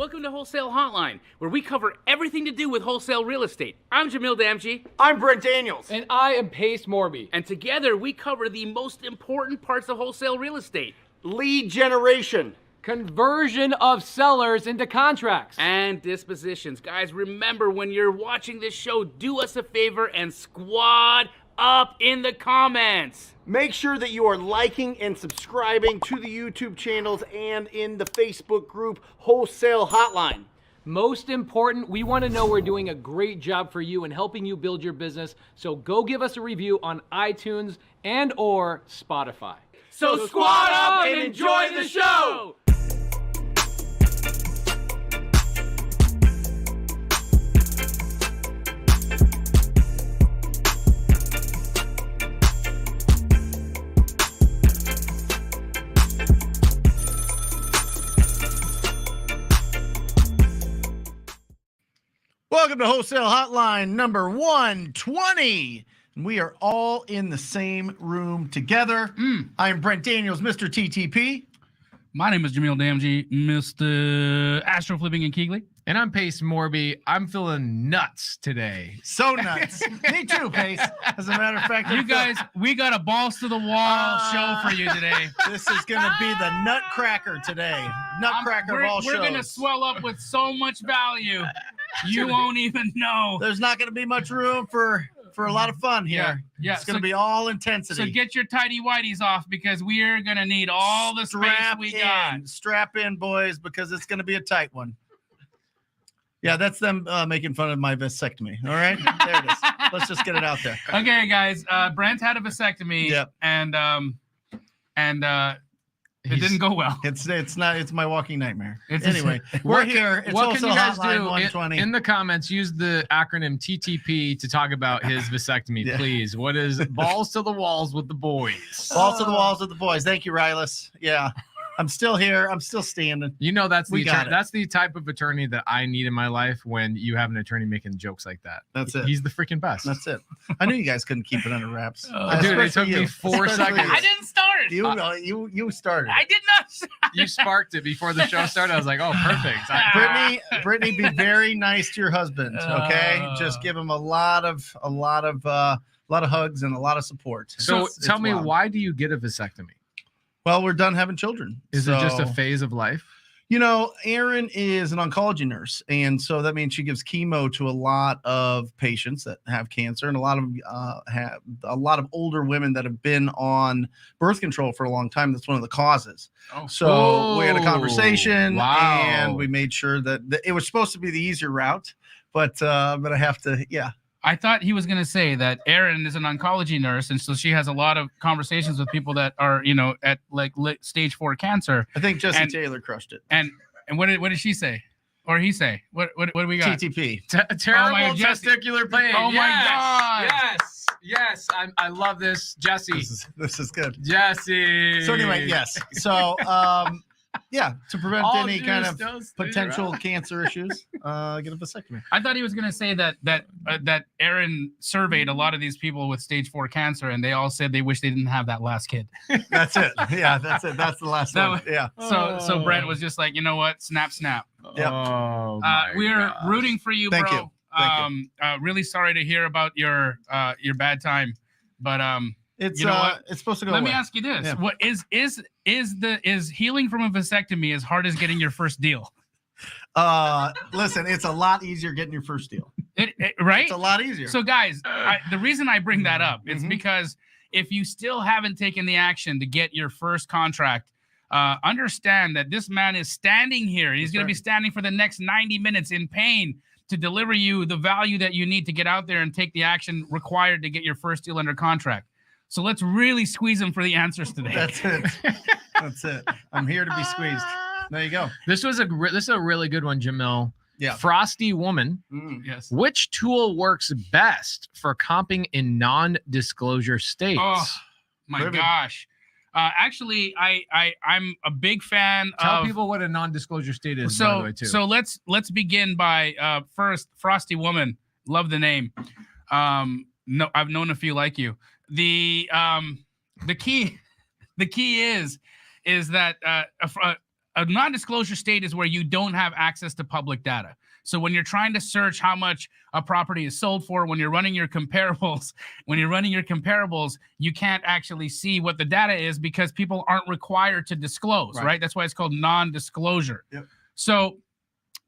Welcome to Wholesale Hotline, where we cover everything to do with wholesale real estate. I'm Jamil Damji. I'm Brent Daniels. And I am Pace Morby. And together we cover the most important parts of wholesale real estate. Lead generation. Conversion of sellers into contracts. And dispositions. Guys, remember when you're watching this show, do us a favor and squad up in the comments. Make sure that you are liking and subscribing to the YouTube channels and in the Facebook group Wholesale Hotline. Most important, we want to know we're doing a great job for you and helping you build your business. So go give us a review on iTunes and or Spotify. So squad up and enjoy the show! Welcome to Wholesale Hotline number 120. And we are all in the same room together. I am Brent Daniels, Mr. TTP. My name is Jamil Damji, Mr. Astro Flipping and Keegley. And I'm Pace Morby. I'm feeling nuts today. So nuts. Me too, Pace. As a matter of fact, You guys, we got a balls to the wall show for you today. this is going to be the nutcracker today. Nutcracker of all shows. We're going to swell up with so much value. You won't even know. There's not going to be much room for a lot of fun here. Yeah. It's going to be all intensity. So get your tighty whities off because we're going to need all the space we got. Strap in, boys, because it's going to be a tight one. Yeah, that's them making fun of my vasectomy. All right, there it is. Let's just get it out there. Okay, guys. Brent had a vasectomy. Yep. And it didn't go well. It's my walking nightmare. Anyway, we're here. It's what also can you guys Hotline do 120. in the comments? Use the acronym TTP to talk about his vasectomy, please. What is balls to the walls with the boys? Balls to the walls with the boys. Thank you, Rylas. Yeah, I'm still here. I'm still standing. You know that's We got it. that's the type of attorney that I need in my life. When you have an attorney making jokes like that, That's it. He's the freaking best. That's it. I knew you guys couldn't keep it under wraps. Dude, it took me 4 Especially seconds. I didn't start. You started. I did not start. You sparked it before the show started. I was like, oh, perfect. Brittany, be very nice to your husband. Okay, just give him a lot of hugs and a lot of support. So It's tell me, wild. why do you get a vasectomy? Well, we're done having children. Is it just a phase of life? You know, Erin is an oncology nurse, and so that means she gives chemo to a lot of patients that have cancer, and a lot of older women that have been on birth control for a long time. That's one of the causes. So we had a conversation, and we made sure that it was supposed to be the easier route, but I have to, yeah. I thought he was going to say that Erin is an oncology nurse, and so she has a lot of conversations with people that are, at like stage 4 cancer. I think Jesse Taylor crushed it. And what did she say, or he say? What do we got? TTP. Terrible testicular pain. Oh my God. Yes. I love this, Jesse. This is good. Jesse. So anyway, yes. So yeah, to prevent All any kind of juice, potential cancer issues, get a vasectomy. I thought he was going to say that Erin surveyed a lot of these people with stage 4 cancer, and they all said they wish they didn't have that last kid. That's it. Yeah, that's it. That's the last one. Yeah. So Brent was just like, you know what? Snap. Yep. Oh, We're rooting for you, Thank bro. you. Thank you. Really sorry to hear about your bad time, but It's you know what? it's supposed to go Let away. me ask you this: Yeah. What is healing from a vasectomy as hard as getting your first deal? Listen, it's a lot easier getting your first deal. Right? It's a lot easier. So, guys, the reason I bring that up is Mhm. because if you still haven't taken the action to get your first contract, understand that this man is standing here. He's going to be standing for the next 90 minutes in pain to deliver you the value that you need to get out there and take the action required to get your first deal under contract. So let's really squeeze him for the answers today. That's it. That's it. I'm here to be squeezed. There you go. This is a really good one, Jamil. Yeah. Frosty Woman. Yes. Which tool works best for comping in non-disclosure states? Oh my Perfect. gosh. Actually, I'm a big fan Tell of people what a non-disclosure state is, by the way, too. So let's begin by first Frosty Woman. Love the name. No, I've known a few like you. The key is that a non-disclosure state is where you don't have access to public data. So when you're trying to search how much a property is sold for, when you're running your comparables, you can't actually see what the data is because people aren't required to disclose, right? That's why it's called non-disclosure. Yep. So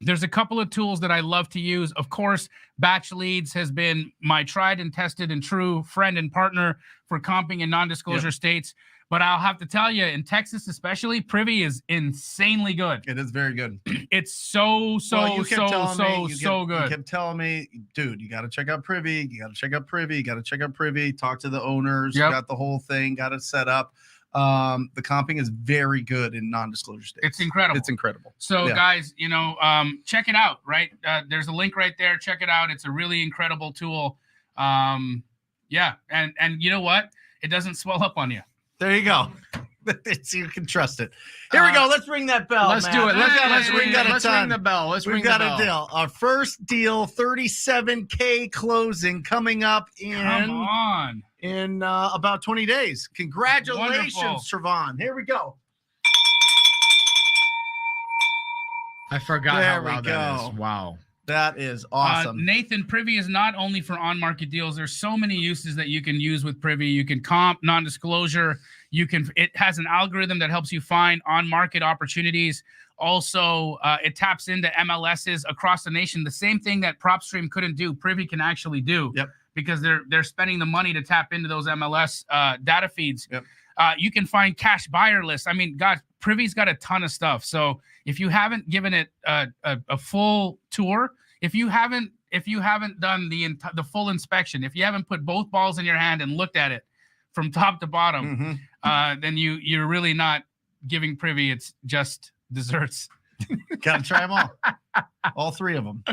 there's a couple of tools that I love to use. Of course, Batch Leads has been my tried and tested and true friend and partner for comping in non-disclosure states. But I'll have to tell you, in Texas especially, Privy is insanely good. It is very good. It's so good. You kept telling me, dude, you got to check out Privy. You got to check out Privy. You got to check out Privy. Talk to the owners. Yep. Got the whole thing. Got it set up. The comping is very good in non-disclosure states. It's incredible. It's incredible. So guys, check it out, right? There's a link right there. Check it out. It's a really incredible tool. And you know what? It doesn't swell up on you. There you go. You can trust it. Here we go. Let's ring that bell. Let's Matt. do it. Let's ring the bell. We've got a deal. Our first deal, $37K closing coming up in about 20 days. Congratulations, Trevon. Here we go. I forgot how loud that is. Wow. That is awesome. Nathan, Privy is not only for on-market deals. There's so many uses that you can use with Privy. You can comp, non-disclosure. It has an algorithm that helps you find on-market opportunities. Also, it taps into MLSs across the nation. The same thing that PropStream couldn't do, Privy can actually do. Yep. Because they're spending the money to tap into those MLS data feeds. Yep. You can find cash buyer lists. I mean, God, Privy's got a ton of stuff. So if you haven't given it a full tour, if you haven't done the full inspection, if you haven't put both balls in your hand and looked at it from top to bottom, then you're really not giving Privy its just desserts. Got to try them all 3 of them.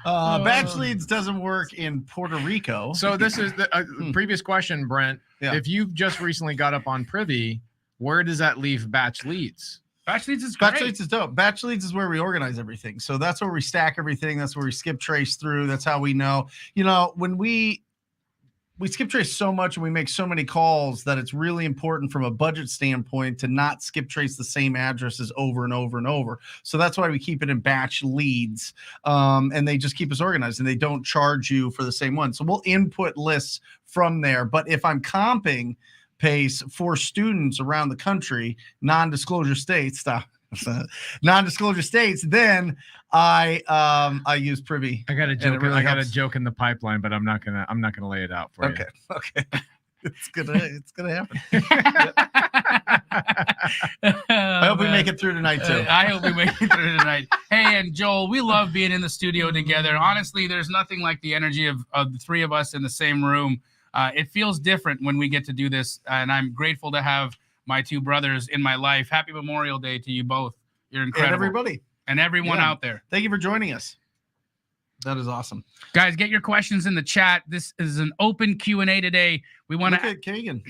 Batch Leads doesn't work in Puerto Rico. So this is the previous question, Brent. Yeah. If you've just recently got up on Privy, where does that leave Batch Leads? Batch Leads is great. Batch Leads is dope. Batch Leads is where we organize everything. So that's where we stack everything. That's where we skip trace through. That's how we know. When we skip trace so much and we make so many calls that it's really important from a budget standpoint to not skip trace the same addresses over and over and over. So that's why we keep it in Batch Leads. And they just keep us organized and they don't charge you for the same one. So we'll input lists from there. But if I'm comping pace for students around the country, non-disclosure states, then I use Privy. I got a joke. I got a joke in the pipeline, but I'm not gonna lay it out for you. Okay. It's gonna happen. I hope we make it through tonight too. I hope we make it through tonight. Hey, and Joel, we love being in the studio together. Honestly, there's nothing like the energy of the 3 of us in the same room. It feels different when we get to do this, and I'm grateful to have my 2 brothers in my life. Happy Memorial Day to you both. You're incredible. And everybody. And everyone out there. Thank you for joining us. That is awesome. Guys, get your questions in the chat. This is an open Q&A today. We want to... Look at Kagan.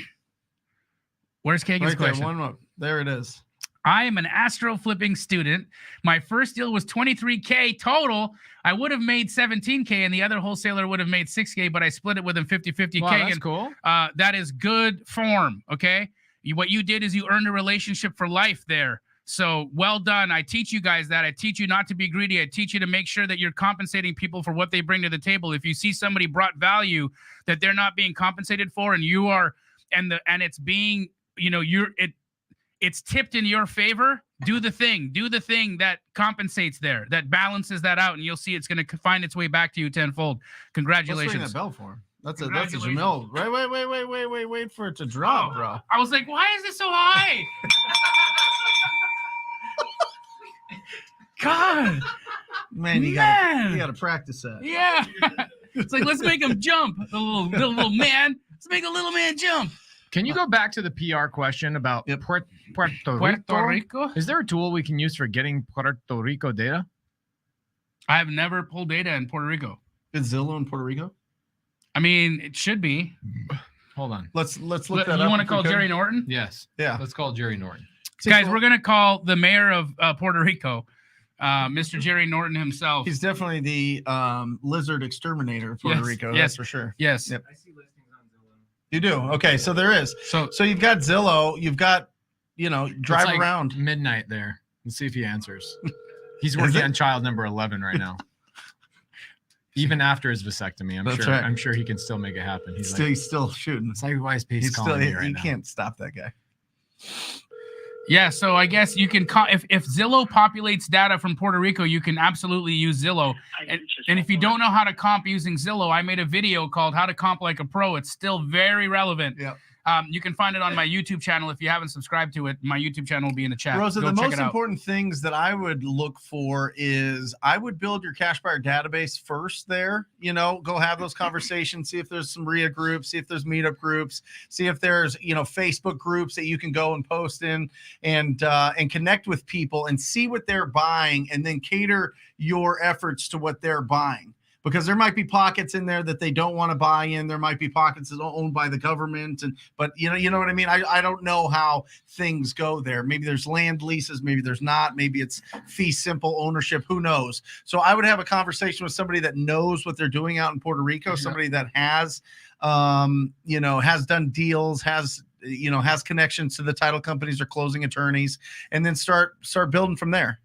Where's Kagan's question? One more. There it is. I am an astro flipping student. My first deal was $23K total. I would have made $17K and the other wholesaler would have made $6K, but I split it with him 50-50. Wow, Kagan, that's cool. That is good form, okay? What you did is you earned a relationship for life there. So well done. I teach you guys that. I teach you not to be greedy. I teach you to make sure that you're compensating people for what they bring to the table. If you see somebody brought value that they're not being compensated for and you are, and it's being, it's tipped in your favor, do the thing that compensates there, that balances that out, and you'll see it's going to find its way back to you tenfold. Congratulations. Let's ring that bell for him. That's a Jamil. Wait for it to drop, bro. I was like, why is it so high? God, man, you gotta practice that. Yeah, it's like let's make him jump, the little man. Let's make a little man jump. Can you go back to the PR question about Puerto Rico? Is there a tool we can use for getting Puerto Rico data? I have never pulled data in Puerto Rico. Is Zillow in Puerto Rico? I mean, it should be. Hold on. Let's look that up. You want to call Jerry Norton? Yes. Yeah. Let's call Jerry Norton. Guys, we're gonna call the mayor of Puerto Rico. Mr. Jerry Norton himself. He's definitely the lizard exterminator of Puerto Rico. That's for sure. Yes. Yep. I see listings on Zillow. You do? Okay, so there is. So you've got Zillow. You've got, drive like around. Midnight there. Let's see if he answers. He's working on child number 11 right now. Even after his vasectomy, I'm sure he can still make it happen. He's still shooting. It's like why is Pace calling me right now? You can't stop that guy. Yeah, so I guess you can if Zillow populates data from Puerto Rico, you can absolutely use Zillow. And if you don't know how to comp using Zillow, I made a video called "How to Comp Like a Pro." It's still very relevant. Yeah. You can find it on my YouTube channel. If you haven't subscribed to it, my YouTube channel will be in the chat. Rosa, Go the check most it out. important things that I would look for is I would build your cash buyer database first there. Go have those conversations, see if there's some RIA groups, see if there's meetup groups, see if there's, Facebook groups that you can go and post in and connect with people and see what they're buying and then cater your efforts to what they're buying. Because there might be pockets in there that they don't want to buy in. There might be pockets that are owned by the government, but you know what I mean. I don't know how things go there. Maybe there's land leases, maybe there's not. Maybe it's fee simple ownership. Who knows? So I would have a conversation with somebody that knows what they're doing out in Puerto Rico. Somebody that has, has done deals, has connections to the title companies or closing attorneys, and then start building from there.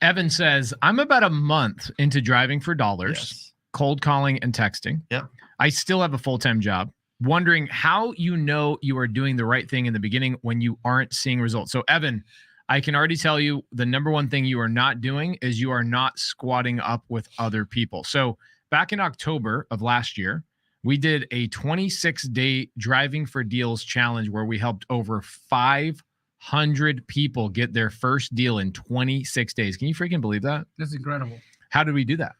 Evan says, I'm about a month into driving for dollars, cold calling and texting. Yep. I still have a full-time job. Wondering how you know you are doing the right thing in the beginning when you aren't seeing results. So, Evan, I can already tell you the number one thing you are not doing is you are not squatting up with other people. So back in October of last year, we did a 26-day driving for deals challenge where we helped over 500 people get their first deal in 26 days. Can you freaking believe that? That's incredible. How did we do that?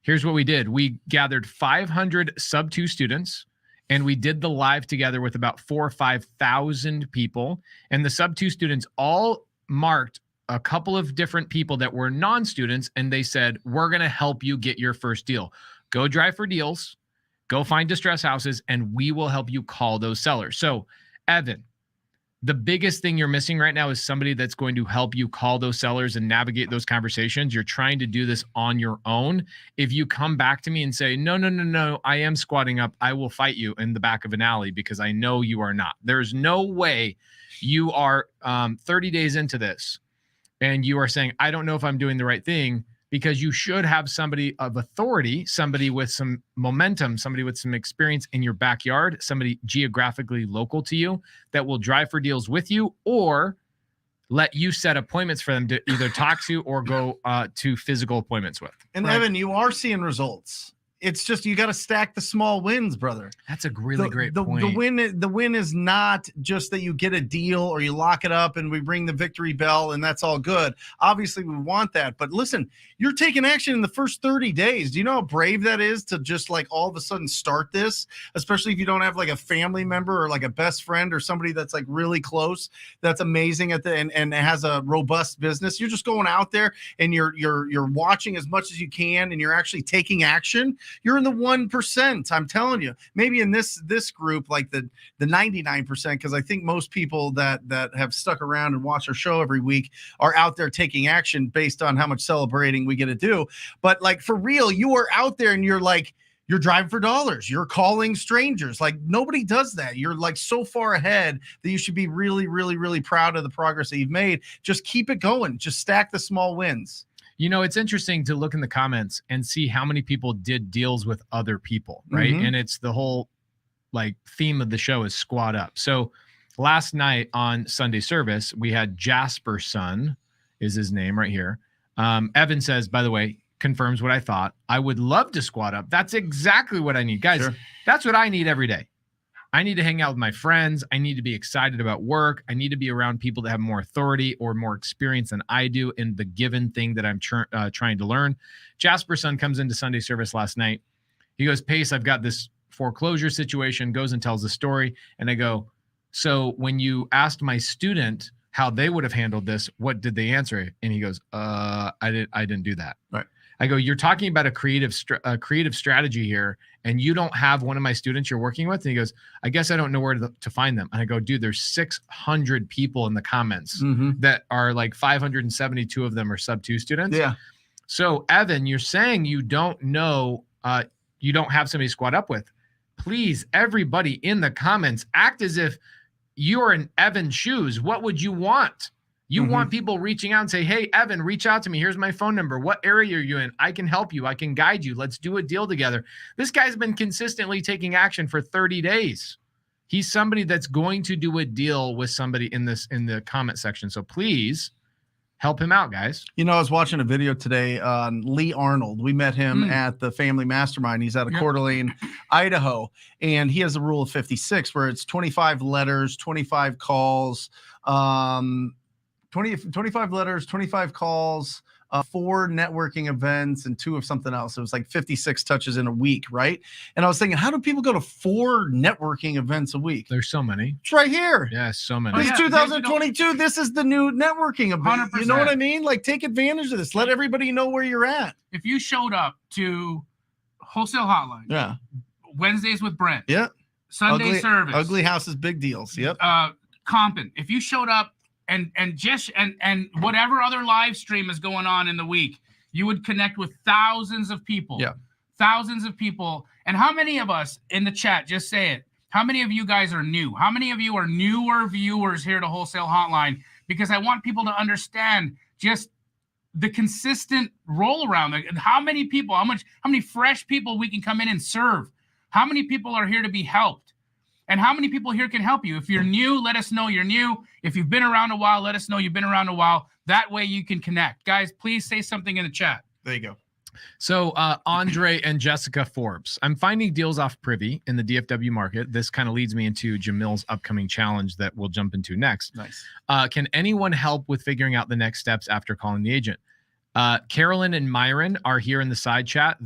Here's what we did. We gathered 500 sub-2 students, and we did the live together with about 4,000 or 5,000 people. And the sub-2 students all marked a couple of different people that were non-students, and they said, we're going to help you get your first deal. Go drive for deals, go find distress houses, and we will help you call those sellers. So, Evan, the biggest thing you're missing right now is somebody that's going to help you call those sellers and navigate those conversations. You're trying to do this on your own. If you come back to me and say, no, I am squatting up, I will fight you in the back of an alley because I know you are not. There's no way you are 30 days into this and you are saying, I don't know if I'm doing the right thing, because you should have somebody of authority, somebody with some momentum, somebody with some experience in your backyard, somebody geographically local to you that will drive for deals with you or let you set appointments for them to either talk to or go to physical appointments with. And Evan, you are seeing results. It's just you got to stack the small wins, brother. That's a really great point. The win is not just that you get a deal or you lock it up and we ring the victory bell and that's all good. Obviously, we want that. But listen, you're taking action in the first 30 days. Do you know how brave that is to just like all of a sudden start this, especially if you don't have like a family member or like a best friend or somebody that's like really close, that's amazing at the and has a robust business. You're just going out there and you're watching as much as you can and you're actually taking action. You're in the 1%. I'm telling you, maybe in this group, like the 99%, because I think most people that have stuck around and watch our show every week are out there taking action based on how much celebrating we get to do. But like for real, you are out there and you're driving for dollars. You're calling strangers. Like nobody does that. You're like so far ahead that you should be really, really, really proud of the progress that you've made. Just keep it going. Just stack the small wins. You know, it's interesting to look in the comments and see how many people did deals with other people, right? Mm-hmm. And it's the whole like theme of the show is squat up. So last night on Sunday service, we had Jasper's son is his name right here. Evan says, by the way, confirms what I thought. I would love to squat up. That's exactly what I need. Guys, Sure. That's what I need every day. I need to hang out with my friends. I need to be excited about work. I need to be around people that have more authority or more experience than I do in the given thing that I'm trying to learn. Jasper's son comes into Sunday service last night. He goes, Pace, I've got this foreclosure situation, goes and tells the story. And I go, so when you asked my student how they would have handled this, what did they answer? And he goes, I didn't do that. Right. I go, you're talking about a creative strategy here, and you don't have one of my students you're working with? And he goes, I guess I don't know where to find them. And I go, dude, there's 600 people in the comments that are like 572 of them are sub-2 students. Yeah. So Evan, you're saying you don't know, you don't have somebody to squat up with. Please, everybody in the comments, act as if you're in Evan's shoes. What would you want? You want people reaching out and say, hey, Evan, reach out to me. Here's my phone number. What area are you in? I can help you. I can guide you. Let's do a deal together. This guy's been consistently taking action for 30 days. He's somebody that's going to do a deal with somebody in the comment section. So please help him out, guys. You know, I was watching a video today on Lee Arnold. We met him at the Family Mastermind. He's out of Coeur d'Alene, Idaho. And he has a rule of 56 where it's 25 letters, 25 calls, 25 letters, 25 calls, 4 networking events, and 2 of something else. It was like 56 touches in a week, right? And I was thinking, how do people go to 4 networking events a week? There's so many. It's right here. Yeah, so many. This is 2022. This is the new networking event. 100%. You know what I mean? Like, take advantage of this. Let everybody know where you're at. If you showed up to Wholesale Hotline, Wednesdays with Brent, Sunday service, ugly houses, big deals. Compton. If you showed up and whatever other live stream is going on in the week, you would connect with thousands of people. Thousands of people. And how many of us in the chat, just say it, how many of you guys are new? How many of you are newer viewers here to Wholesale Hotline? Because I want people to understand just the consistent roll around. How many people, how many fresh people we can come in and serve? How many people are here to be helped? And how many people here can help you? If you're new, let us know you're new. If you've been around a while, let us know you've been around a while. That way you can connect. Guys, please say something in the chat. There you go. So Andre and Jessica Forbes. I'm finding deals off Privy in the DFW market. This kind of leads me into Jamil's upcoming challenge that we'll jump into next. Nice. Can anyone help with figuring out the next steps after calling the agent? Carolyn and Myron are here in the side chat.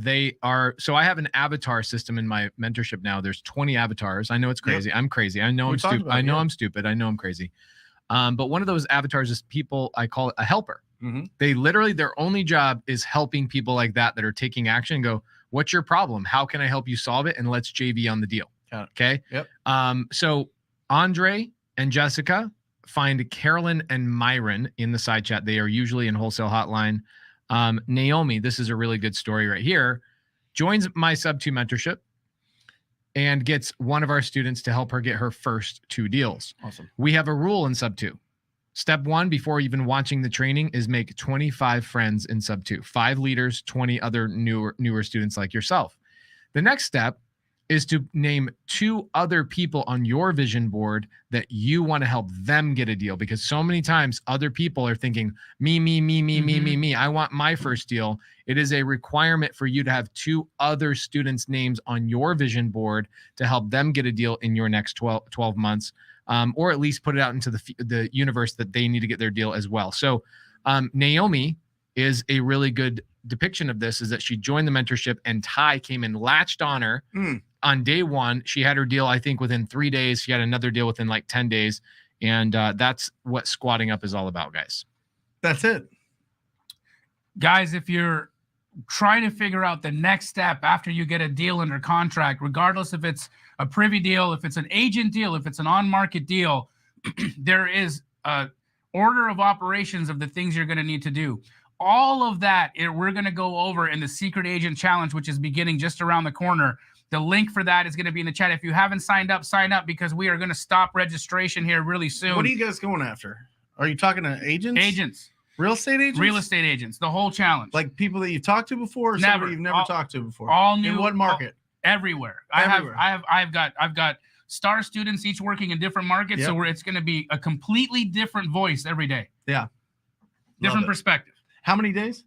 So I have an avatar system in my mentorship now. There's 20 avatars. I know it's crazy. Yep. I'm crazy. I know I'm stupid. I know I'm stupid. I know I'm crazy. But one of those avatars is people, I call it a helper. They literally, their only job is helping people like that are taking action and go, what's your problem? How can I help you solve it? And let's JV on the deal. Okay. Yep. So Andre and Jessica, find Carolyn and Myron in the side chat. They are usually in Wholesale Hotline. Naomi, this is a really good story right here, joins my sub 2 mentorship and gets one of our students to help her get her first 2 deals. Awesome. We have a rule in sub 2. Step 1, before even watching the training, is make 25 friends in sub 2, 5 leaders, 20 other newer students like yourself. The next step is to name 2 other people on your vision board that you want to help them get a deal, because so many times other people are thinking, me. I want my first deal. It is a requirement for you to have 2 other students' names on your vision board to help them get a deal in your next 12 months, or at least put it out into the universe that they need to get their deal as well. So Naomi is a really good depiction of this, is that she joined the mentorship and Ty came and latched on her. On day 1, she had her deal, I think, within 3 days. She had another deal within like 10 days. And that's what squatting up is all about, guys. That's it. Guys, if you're trying to figure out the next step after you get a deal under contract, regardless if it's a Privy deal, if it's an agent deal, if it's an on-market deal, there is a order of operations of the things you're going to need to do. All of that, we're going to go over in the Secret Agent Challenge, which is beginning just around the corner. The link for that is going to be in the chat. If you haven't signed up, sign up, because we are going to stop registration here really soon. What are you guys going after? Are you talking to agents? Agents. Real estate agents? Real estate agents. The whole challenge. Like people that you've talked to before, or somebody you've never talked to before? All new. In what market? Everywhere. Everywhere. I've got star students, each working in different markets. Yep. So it's going to be a completely different voice every day. Yeah. Different perspective. How many days?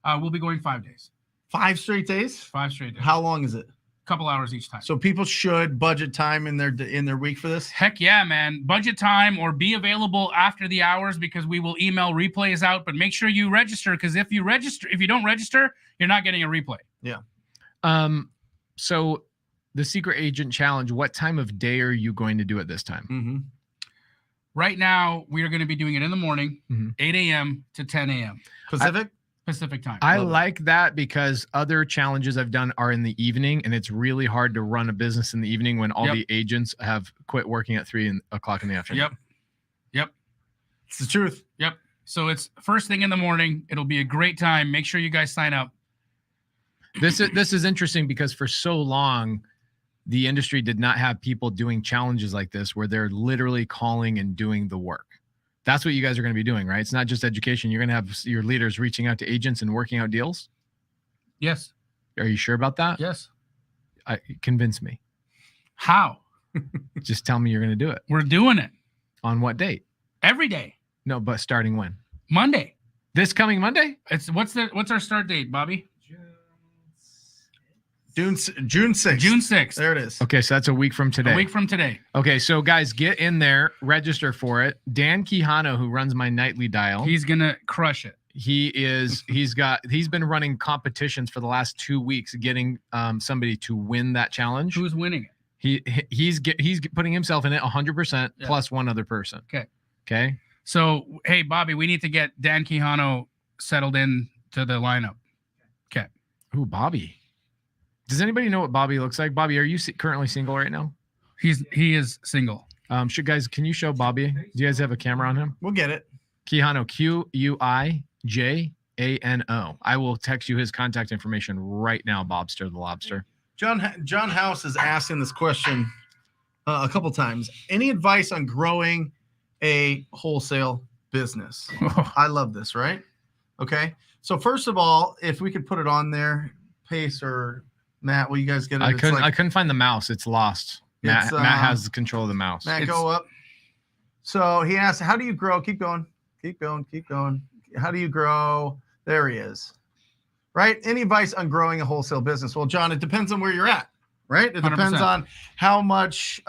We'll be going 5 days. 5 straight days? 5 straight days. How long is it? Couple hours each time. So people should budget time in their week for this? Heck yeah, man. Budget time, or be available after the hours, because we will email replays out. But make sure you register, because if you don't register, you're not getting a replay. Yeah. So the Secret Agent Challenge, what time of day are you going to do it this time? Right now, we are going to be doing it in the morning, 8 a.m. to 10 a.m. Pacific time. I like that, because other challenges I've done are in the evening, and it's really hard to run a business in the evening when all the agents have quit working at 3 o'clock in the afternoon. Yep. It's the truth. Yep. So it's first thing in the morning. It'll be a great time. Make sure you guys sign up. This is interesting, because for so long, the industry did not have people doing challenges like this, where they're literally calling and doing the work. That's what you guys are going to be doing, right? It's not just education. You're going to have your leaders reaching out to agents and working out deals. Yes. Are you sure about that? Yes. Convince me. How? Just tell me you're going to do it. We're doing it On what date? every day. No, but starting when? Monday. This coming Monday? It's what's our start date, Bobby? June 6th. June 6th. There it is. Okay, so that's a week from today. A week from today. Okay, so guys, get in there, register for it. Dan Quijano, who runs my nightly dial, He's gonna crush it. he's been running competitions for the last 2 weeks, getting somebody to win that challenge. Who's winning it? He's putting himself in it 100% Yeah. plus one other person. Okay. So hey, Bobby, we need to get Dan Quijano settled in to the lineup. Okay. Ooh, Bobby. Does anybody know what Bobby looks like? Bobby, are you currently single right now? He is single. Can you show Bobby? Do you guys have a camera on him? We'll get it. Quijano, Q-U-I-J-A-N-O. I will text you his contact information right now, Bobster the Lobster. John House is asking this question a couple times. Any advice on growing a wholesale business? I love this, right? Okay. So first of all, if we could put it on there, Pace or Matt, will you guys get it? I couldn't find the mouse. It's lost. Matt has control of the mouse. Matt, go up. So he asked, how do you grow? Keep going. How do you grow? There he is. Right? Any advice on growing a wholesale business? Well, John, it depends on where you're at, right? It depends 100%. on how much.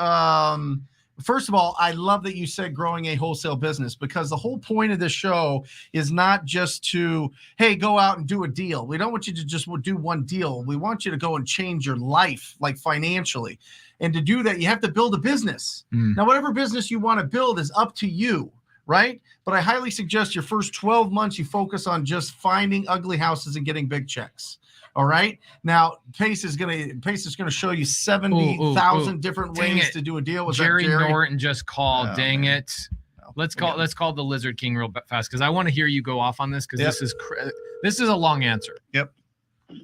First of all, I love that you said growing a wholesale business, because the whole point of this show is not just to, hey, go out and do a deal. We don't want you to just do one deal. We want you to go and change your life, like financially. And to do that, you have to build a business. Now, whatever business you want to build is up to you, right? But I highly suggest your first 12 months, you focus on just finding ugly houses and getting big checks. All right. Now, Pace is gonna show you 70,000 different ways to do a deal with Jerry Jerry Norton just called. Oh, dang man. it. Let's call the Lizard King real fast, because I want to hear you go off on this, because this is a long answer. Yep. Hey,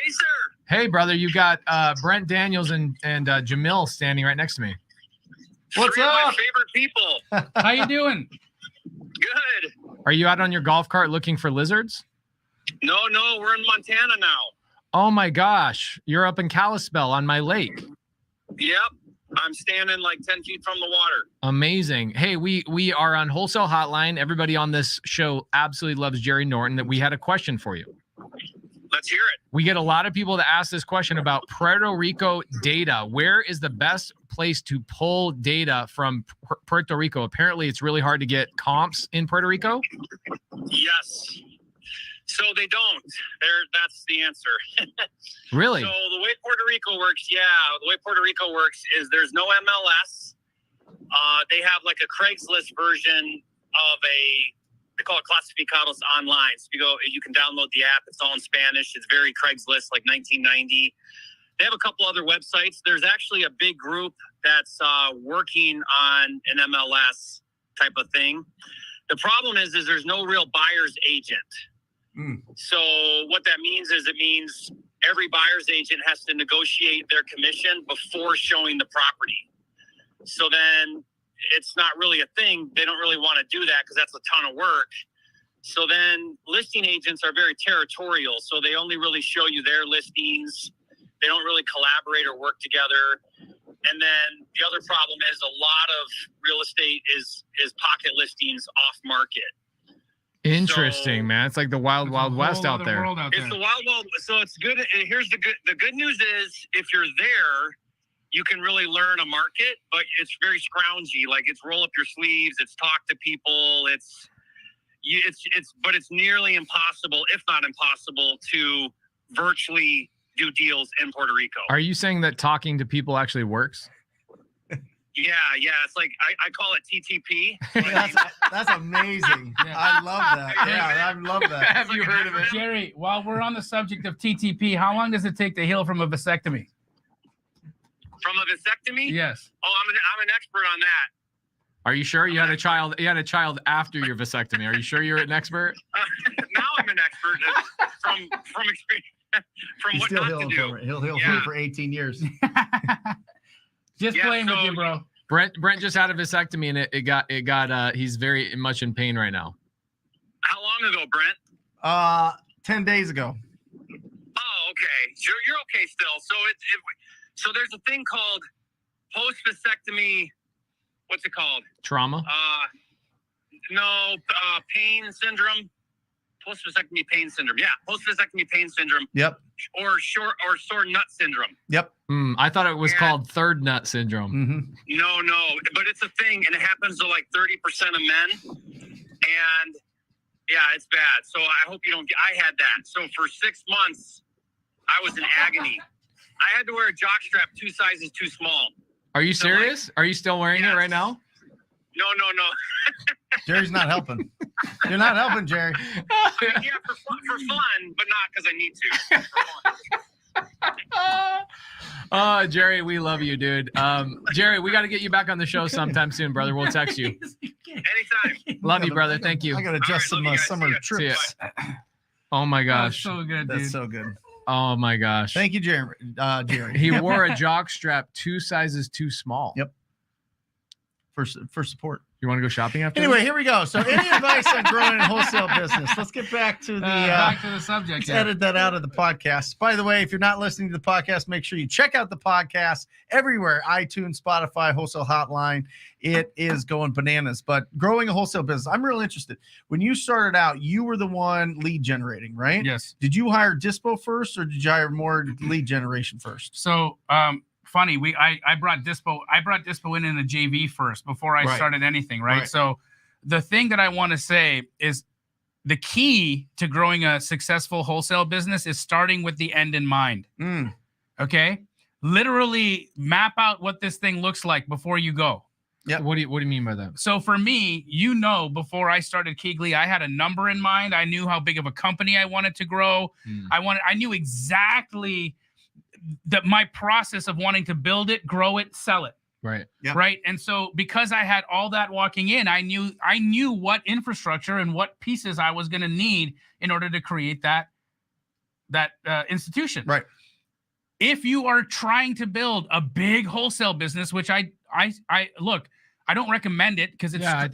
sir. Hey, brother, you got Brent Daniels and Jamil standing right next to me. What's Three of up? my favorite people. How you doing? Good. Are you out on your golf cart looking for lizards? No, we're in Montana now. Oh my gosh, you're up in Kalispell on my lake. Yep. I'm standing like 10 feet from the water. Amazing. Hey, we are on Wholesale Hotline. Everybody on this show absolutely loves Jerry Norton. That we had a question for you. Let's hear it. We get a lot of people to ask this question about Puerto Rico data. Where is the best place to pull data from Puerto Rico? Apparently, it's really hard to get comps in Puerto Rico. Yes. So they don't. That's the answer. Really? So the way Puerto Rico works is there's no MLS. They have like a Craigslist version of they call it Clasificados Online. So you can download the app. It's all in Spanish. It's very Craigslist, like 1990. They have a couple other websites. There's actually a big group that's working on an MLS type of thing. The problem is there's no real buyer's agent. So what that means is every buyer's agent has to negotiate their commission before showing the property. So then it's not really a thing. They don't really want to do that because that's a ton of work. So then listing agents are very territorial. So they only really show you their listings. They don't really collaborate or work together. And then the other problem is a lot of real estate is pocket listings off market. Interesting, man. It's like the wild west out there. It's the wild. So it's good. Here's the good news is if you're there, you can really learn a market, but it's very scroungy. Like it's roll up your sleeves. It's talk to people. But it's nearly impossible, if not impossible, to virtually do deals in Puerto Rico. Are you saying that talking to people actually works? Yeah. It's like I call it TTP. That's amazing. Yeah. I love that. Yeah, I love that. Have you heard of it? Jerry, while we're on the subject of TTP, how long does it take to heal from a vasectomy? From a vasectomy? Yes. Oh, I'm an expert on that. Are you sure you had a child? You had a child after your vasectomy. Are you sure you're an expert? Now I'm an expert from experience. From what not to do. He'll heal for 18 years. Just playing with you, bro. Brent just had a vasectomy and it got he's very much in pain right now. How long ago, Brent? 10 days ago. Oh, okay. You're okay still. So there's a thing called post vasectomy. What's it called? Trauma. Pain syndrome. Post vasectomy pain syndrome. Yeah, post vasectomy pain syndrome. Yep. Or sore nut syndrome. Yep. I thought it was called third nut syndrome. Mm-hmm. No, but it's a thing, and it happens to like 30% of men. And yeah, it's bad. So I hope you don't. I had that. So for 6 months, I was in agony. I had to wear a jock strap 2 sizes too small. Are you serious? Are you still wearing it right now? No. Jerry's not helping. You're not helping, Jerry. Yeah, for fun, but not because I need to. Jerry, we love you, dude. Jerry, we got to get you back on the show sometime soon, brother. We'll text you. Anytime. Love you, brother. Thank you. I got to adjust some summer See ya. trips. Oh my gosh. That's so good, dude. That's so good. Oh my gosh. Thank you, Jerry. Jerry. He wore a jock strap 2 sizes too small. Yep. For support. You want to go shopping after? Anyway, here we go. So, any advice on growing a wholesale business? Let's get back to the back to the subject. Let's edit that out of the podcast. By the way, if you're not listening to the podcast, make sure you check out the podcast everywhere: iTunes, Spotify, Wholesale Hotline. It is going bananas. But growing a wholesale business, I'm real interested. When you started out, you were the one lead generating, right? Yes. Did you hire Dispo first, or did you hire more lead generation first? So, funny, I brought Dispo in a JV first before I started anything, right? So the thing that I want to say is the key to growing a successful wholesale business is starting with the end in mind. Okay? Literally map out what this thing looks like before you go. Yeah. What do you mean by that? So for me, before I started Keegley, I had a number in mind. I knew how big of a company I wanted to grow. I knew exactly that my process of wanting to build it, grow it, sell it. Right. Yep. Right. And so because I had all that walking in, I knew what infrastructure and what pieces I was going to need in order to create that institution. Right. If you are trying to build a big wholesale business, which I look, I don't recommend it because it's a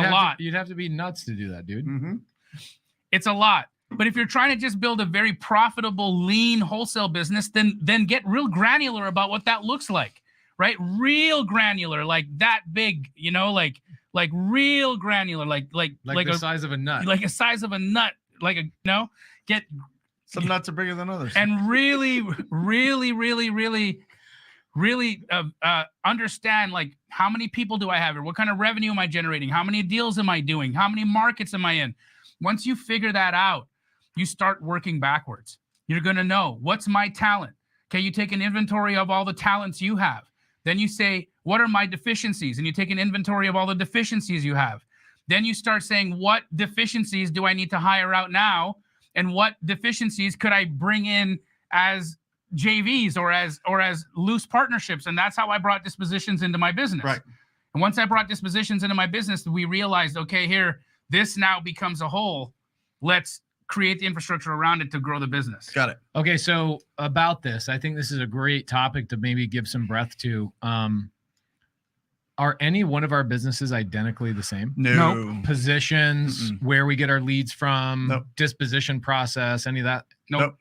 lot. You'd have to be nuts to do that, dude. Mm-hmm. It's a lot. But if you're trying to just build a very profitable, lean wholesale business, then get real granular about what that looks like, right? Real granular, like that big, like real granular, like the size of a nut, like a size of a nut, get some nuts are bigger than others, and really understand like how many people do I have here? What kind of revenue am I generating? How many deals am I doing? How many markets am I in? Once you figure that out, you start working backwards. You're going to know what's my talent. Okay, you take an inventory of all the talents you have. Then you say, what are my deficiencies? And you take an inventory of all the deficiencies you have. Then you start saying, what deficiencies do I need to hire out now? And what deficiencies could I bring in as JVs or as loose partnerships? And that's how I brought dispositions into my business. Right. And once I brought dispositions into my business, we realized, okay, here, this now becomes a whole. Let's create the infrastructure around it to grow the business. Got it. Okay, so about this, I think this is a great topic to maybe give some breath to. Are any one of our businesses identically the same? No. Nope. Positions, where we get our leads from, Nope. disposition process, any of that? Nope.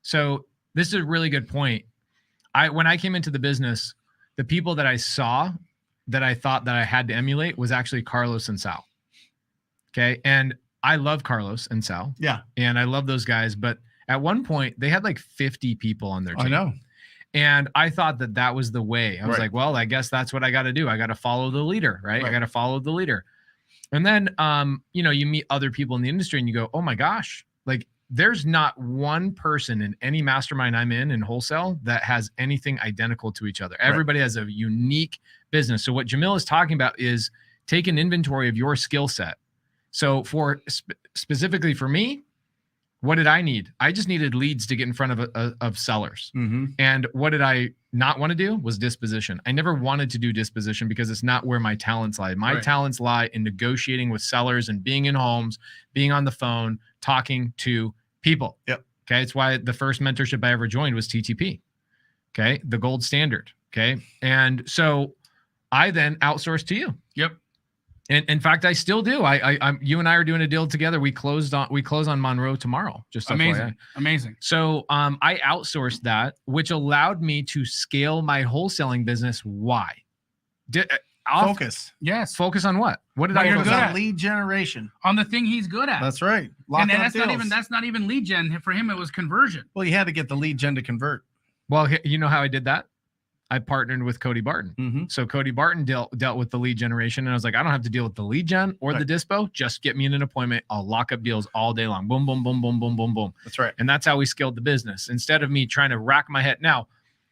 So this is a really good point. When I came into the business, the people that I saw that I thought that I had to emulate was actually Carlos and Sal. Okay, and I love Carlos and Sal. Yeah. And I love those guys. But at one point, they had like 50 people on their team. I know. And I thought that was the way. I was like, well, I guess that's what I got to do. I got to follow the leader, right? I got to follow the leader. And then, you meet other people in the industry and you go, oh my gosh, like there's not one person in any mastermind I'm in wholesale that has anything identical to each other. Everybody has a unique business. So what Jamil is talking about is take an inventory of your skill set. So specifically for me, what did I need? I just needed leads to get in front of sellers. Mm-hmm. And what did I not want to do was disposition. I never wanted to do disposition because it's not where my talents lie. My talents lie in negotiating with sellers and being in homes, being on the phone, talking to people. Yep. Okay. It's why the first mentorship I ever joined was TTP. Okay. The gold standard. Okay. And so I then outsourced to you. Yep. And in fact, I still do. You and I are doing a deal together. We close on Monroe tomorrow. Just amazing, FYI. amazing. So I outsourced that, which allowed me to scale my wholesaling business. Why? Focus. Yes. Focus on what? What did What I you're focus good on? at. Lead generation. On the thing he's good at. That's right. And that's not even lead gen. For him, it was conversion. Well, you had to get the lead gen to convert. Well, you know how I did that? I partnered with Cody Barton. Mm-hmm. So Cody Barton dealt with the lead generation. And I was like, I don't have to deal with the lead gen or the dispo. Just get me in an appointment. I'll lock up deals all day long. Boom, boom, boom, boom, boom, boom, boom. That's right. And that's how we scaled the business. Instead of me trying to rack my head. Now,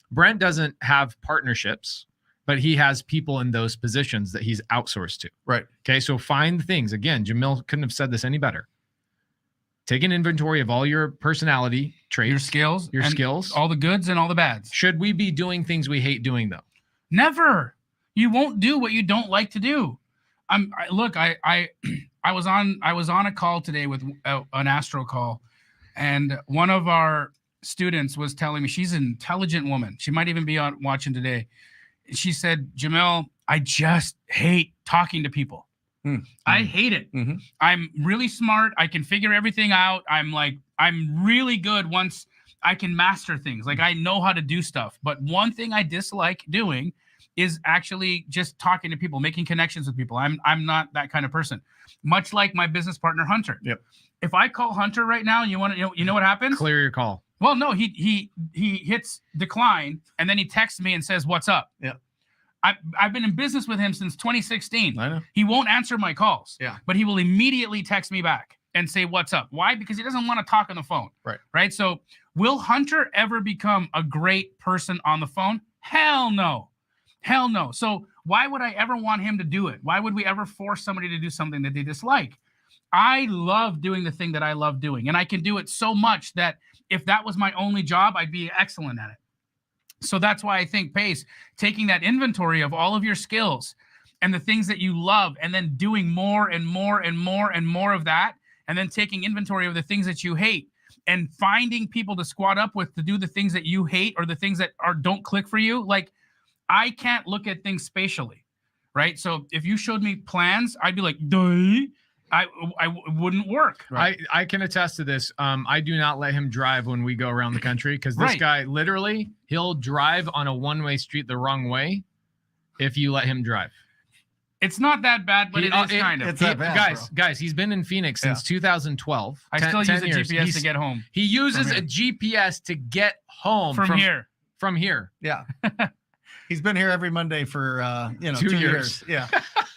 Brent doesn't have partnerships, but he has people in those positions that he's outsourced to. Right. Okay. So find things. Again, Jamil couldn't have said this any better. Take an inventory of all your personality traits, your skills, all the goods and all the bads. Should we be doing things we hate doing though? Never. You won't do what you don't like to do. I was on a call today with an Astro call, and one of our students was telling me, she's an intelligent woman. She might even be on watching today. She said, Jamil, I just hate talking to people. I hate it. Mm-hmm. I'm really smart. I can figure everything out. I'm really good once I can master things. Like I know how to do stuff. But one thing I dislike doing is actually just talking to people, making connections with people. I'm not that kind of person. Much like my business partner, Hunter. Yep. If I call Hunter right now, you know what happens? Clear your call. Well, no, he hits decline and then he texts me and says, "What's up?" Yeah. I've been in business with him since 2016. I know. He won't answer my calls. Yeah. But he will immediately text me back and say, "What's up?" Why? Because he doesn't want to talk on the phone. Right. Right. So will Hunter ever become a great person on the phone? Hell no. Hell no. So why would I ever want him to do it? Why would we ever force somebody to do something that they dislike? I love doing the thing that I love doing. And I can do it so much that if that was my only job, I'd be excellent at it. So that's why I think, Pace, taking that inventory of all of your skills and the things that you love and then doing more and more and more and more of that, and then taking inventory of the things that you hate and finding people to squat up with to do the things that you hate or the things that don't click for you. Like, I can't look at things spatially, right? So if you showed me plans, I'd be like, duh. I wouldn't work. Right. I can attest to this. I do not let him drive when we go around the country because this guy literally, he'll drive on a one-way street the wrong way if you let him drive. It's not that bad, but it is kind of. It's that bad, guys, he's been in Phoenix since 2012. I still use a GPS to get home. He uses a GPS to get home from here. From here. Yeah. He's been here every Monday for 2 years. Yeah.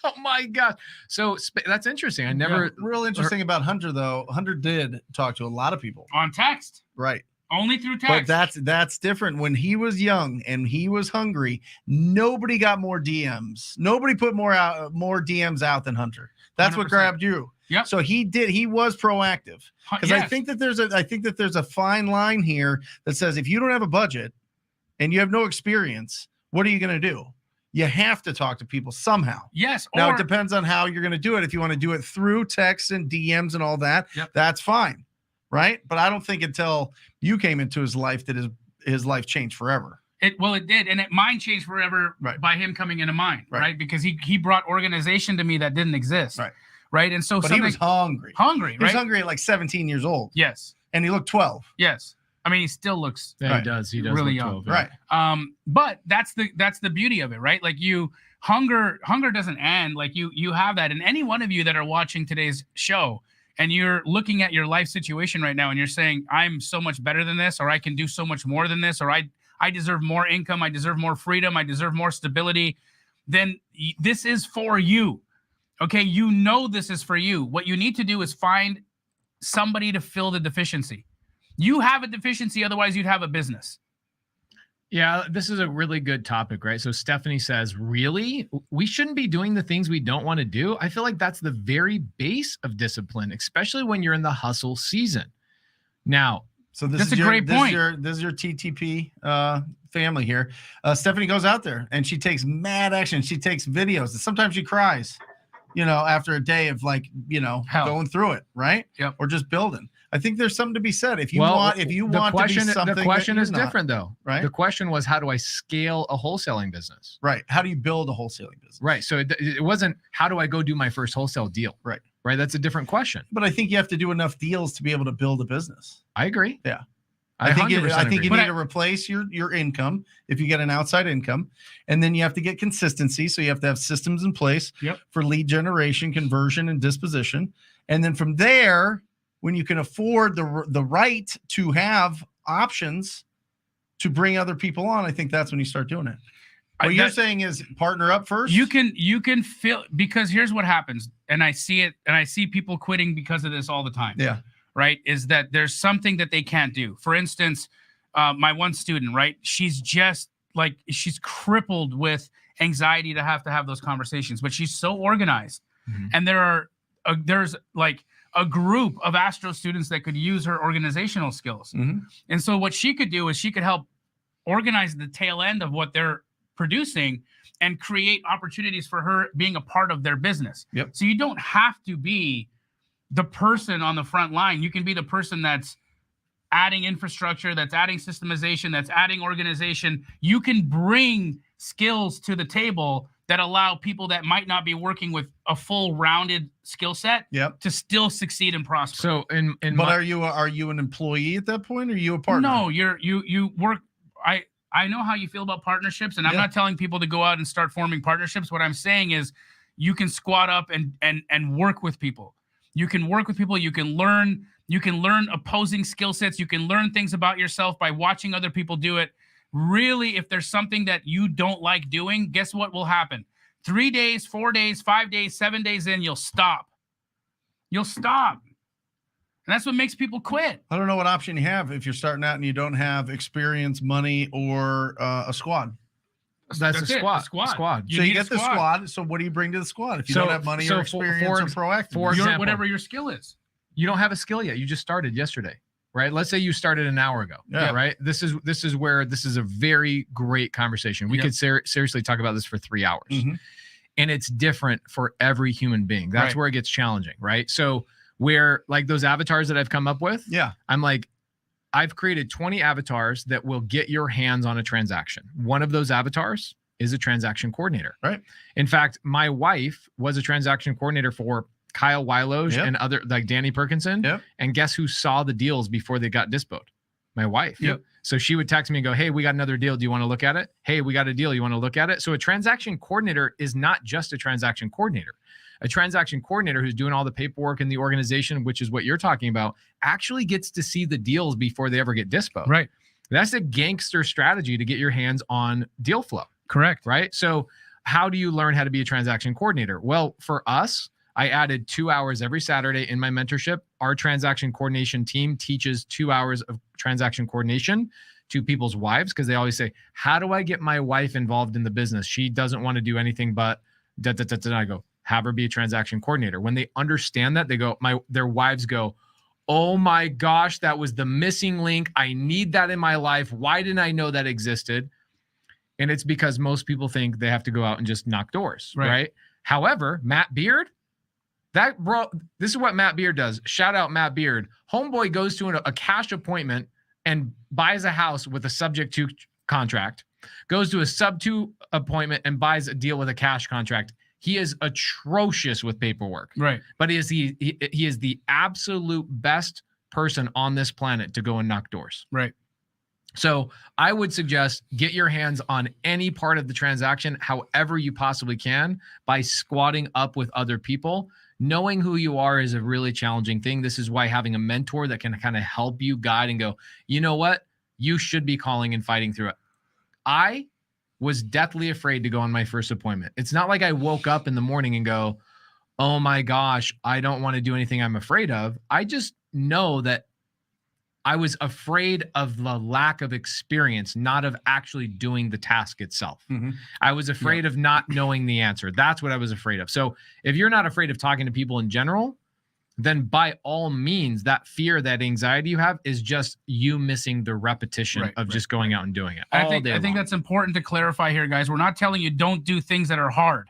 Oh my gosh. So that's interesting. I never real interesting about Hunter though. Hunter did talk to a lot of people on text. Right. Only through text. But that's different. When he was young and he was hungry, nobody got more DMs. Nobody put more DMs out than Hunter. That's 100%. What grabbed you. Yeah. So he was proactive. Because I think that there's a fine line here that says if you don't have a budget and you have no experience, what are you going to do? You have to talk to people somehow. Yes. Now, it depends on how you're going to do it. If you want to do it through text and DMs and all that, that's fine. Right. But I don't think until you came into his life that his life changed forever. It did. And mine changed forever by him coming into mine. Right. Because he brought organization to me that didn't exist. Right. Right. And so he was hungry. He was hungry at like 17 years old. Yes. And he looked 12. Yes. I mean, he still looks he does really young. 12, yeah. Right. But that's the beauty of it, right? Like hunger doesn't end. Like you have that. And any one of you that are watching today's show and you're looking at your life situation right now and you're saying, I'm so much better than this, or I can do so much more than this, or I deserve more income, I deserve more freedom, I deserve more stability, then this is for you. Okay, this is for you. What you need to do is find somebody to fill the deficiency. You have a deficiency, otherwise you'd have a business. Yeah, this is a really good topic, right? So Stephanie says, really? We shouldn't be doing the things we don't want to do? I feel like that's the very base of discipline, especially when you're in the hustle season. Now, so this is a great point. This is your TTP family here. Stephanie goes out there and she takes mad action. She takes videos. Sometimes she cries. after a day of Hell. going through it, right? Yep. Or just building. I think there's something to be said. If you want to be something, the question that is you're not, different though. right? The question was, how do I scale a wholesaling business? Right. How do you build a wholesaling business? Right. So it wasn't, how do I go do my first wholesale deal? Right. Right. That's a different question. But I think you have to do enough deals to be able to build a business. I agree. Yeah. I think you agree. need to replace your income if you get an outside income, and then you have to get consistency. So you have to have systems in place for lead generation, conversion, and disposition. And then from there, when you can afford the right to have options to bring other people on, I think that's when you start doing it. What you're saying is partner up first. You can feel, because here's what happens, and I see it, and I see people quitting because of this all the time. Yeah. Right. Is that there's something that they can't do. For instance, my one student, right? She's just she's crippled with anxiety to have those conversations, but she's so organized. Mm-hmm. And there's a group of Astro students that could use her organizational skills. Mm-hmm. And so what she could do is she could help organize the tail end of what they're producing and create opportunities for her being a part of their business. Yep. So you don't have to be the person on the front line. You can be the person that's adding infrastructure, that's adding systemization, that's adding organization. You can bring skills to the table that allow people that might not be working with a full rounded skill set to still succeed and prosper. So are you an employee at that point, or are you a partner? No, you work. I know how you feel about partnerships, and I'm not telling people to go out and start forming partnerships. What I'm saying is you can squat up and work with people. You can work with people. You can learn opposing skill sets. You can learn things about yourself by watching other people do it. Really, if there's something that you don't like doing, guess what will happen? 3 days, 4 days, 5 days, 7 days in, you'll stop. You'll stop. And that's what makes people quit. I don't know what option you have if you're starting out and you don't have experience, money, or a squad. That's a squad. So you get the squad. So what do you bring to the squad if you don't have money or experience or proactive? For example, whatever your skill is. You don't have a skill yet. You just started yesterday, right? Let's say you started an hour ago. Yeah. Right. This is where this is a very great conversation. We could seriously talk about this for 3 hours. Mm-hmm. And it's different for every human being. That's where it gets challenging, right? So where those avatars that I've come up with, I'm I've created 20 avatars that will get your hands on a transaction. One of those avatars is a transaction coordinator. Right. In fact, my wife was a transaction coordinator for Kyle Weiloge and other Danny Perkinson. Yep. And guess who saw the deals before they got dispoed? My wife. Yep. So she would text me and go, hey, we got another deal. Do you want to look at it? Hey, we got a deal. You want to look at it? So a transaction coordinator is not just a transaction coordinator. A transaction coordinator who's doing all the paperwork in the organization, which is what you're talking about, actually gets to see the deals before they ever get dispo. Right. That's a gangster strategy to get your hands on deal flow. Correct. Right. So how do you learn how to be a transaction coordinator? Well, for us, I added 2 hours every Saturday in my mentorship. Our transaction coordination team teaches 2 hours of transaction coordination to people's wives, because they always say, how do I get my wife involved in the business? She doesn't want to do anything but I go, have her be a transaction coordinator. When they understand that, they go, their wives go, oh my gosh, that was the missing link. I need that in my life. Why didn't I know that existed? And it's because most people think they have to go out and just knock doors, right? However, Matt Beard, this is what Matt Beard does. Shout out Matt Beard. Homeboy goes to a cash appointment and buys a house with a subject to contract, goes to a sub to appointment and buys a deal with a cash contract. He is atrocious with paperwork. Right. But he is the absolute best person on this planet to go and knock doors. Right. So I would suggest get your hands on any part of the transaction, however you possibly can, by squatting up with other people. Knowing who you are is a really challenging thing. This is why having a mentor that can kind of help you guide and go, you know what? You should be calling and fighting through it. I was deathly afraid to go on my first appointment. It's not like I woke up in the morning and go, oh my gosh, I don't want to do anything I'm afraid of. I just know that I was afraid of the lack of experience, not of actually doing the task itself. Mm-hmm. I was afraid of not knowing the answer. That's what I was afraid of. So if you're not afraid of talking to people in general, then by all means, that fear, that anxiety you have is just you missing the repetition of just going out and doing it. I think that's important to clarify here, guys. We're not telling you don't do things that are hard.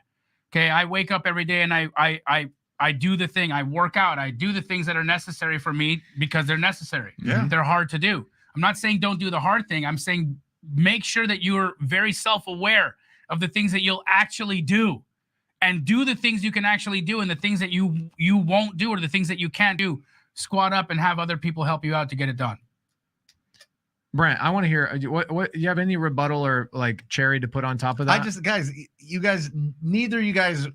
Okay. I wake up every day and I do the thing. I work out. I do the things that are necessary for me because they're necessary. Yeah. They're hard to do. I'm not saying don't do the hard thing. I'm saying make sure that you're very self-aware of the things that you'll actually do, and do the things you can actually do, and the things that you won't do, or the things that you can't do. Squat up and have other people help you out to get it done. Brent, I want to hear what you have any rebuttal or like cherry to put on top of that? Neither of you guys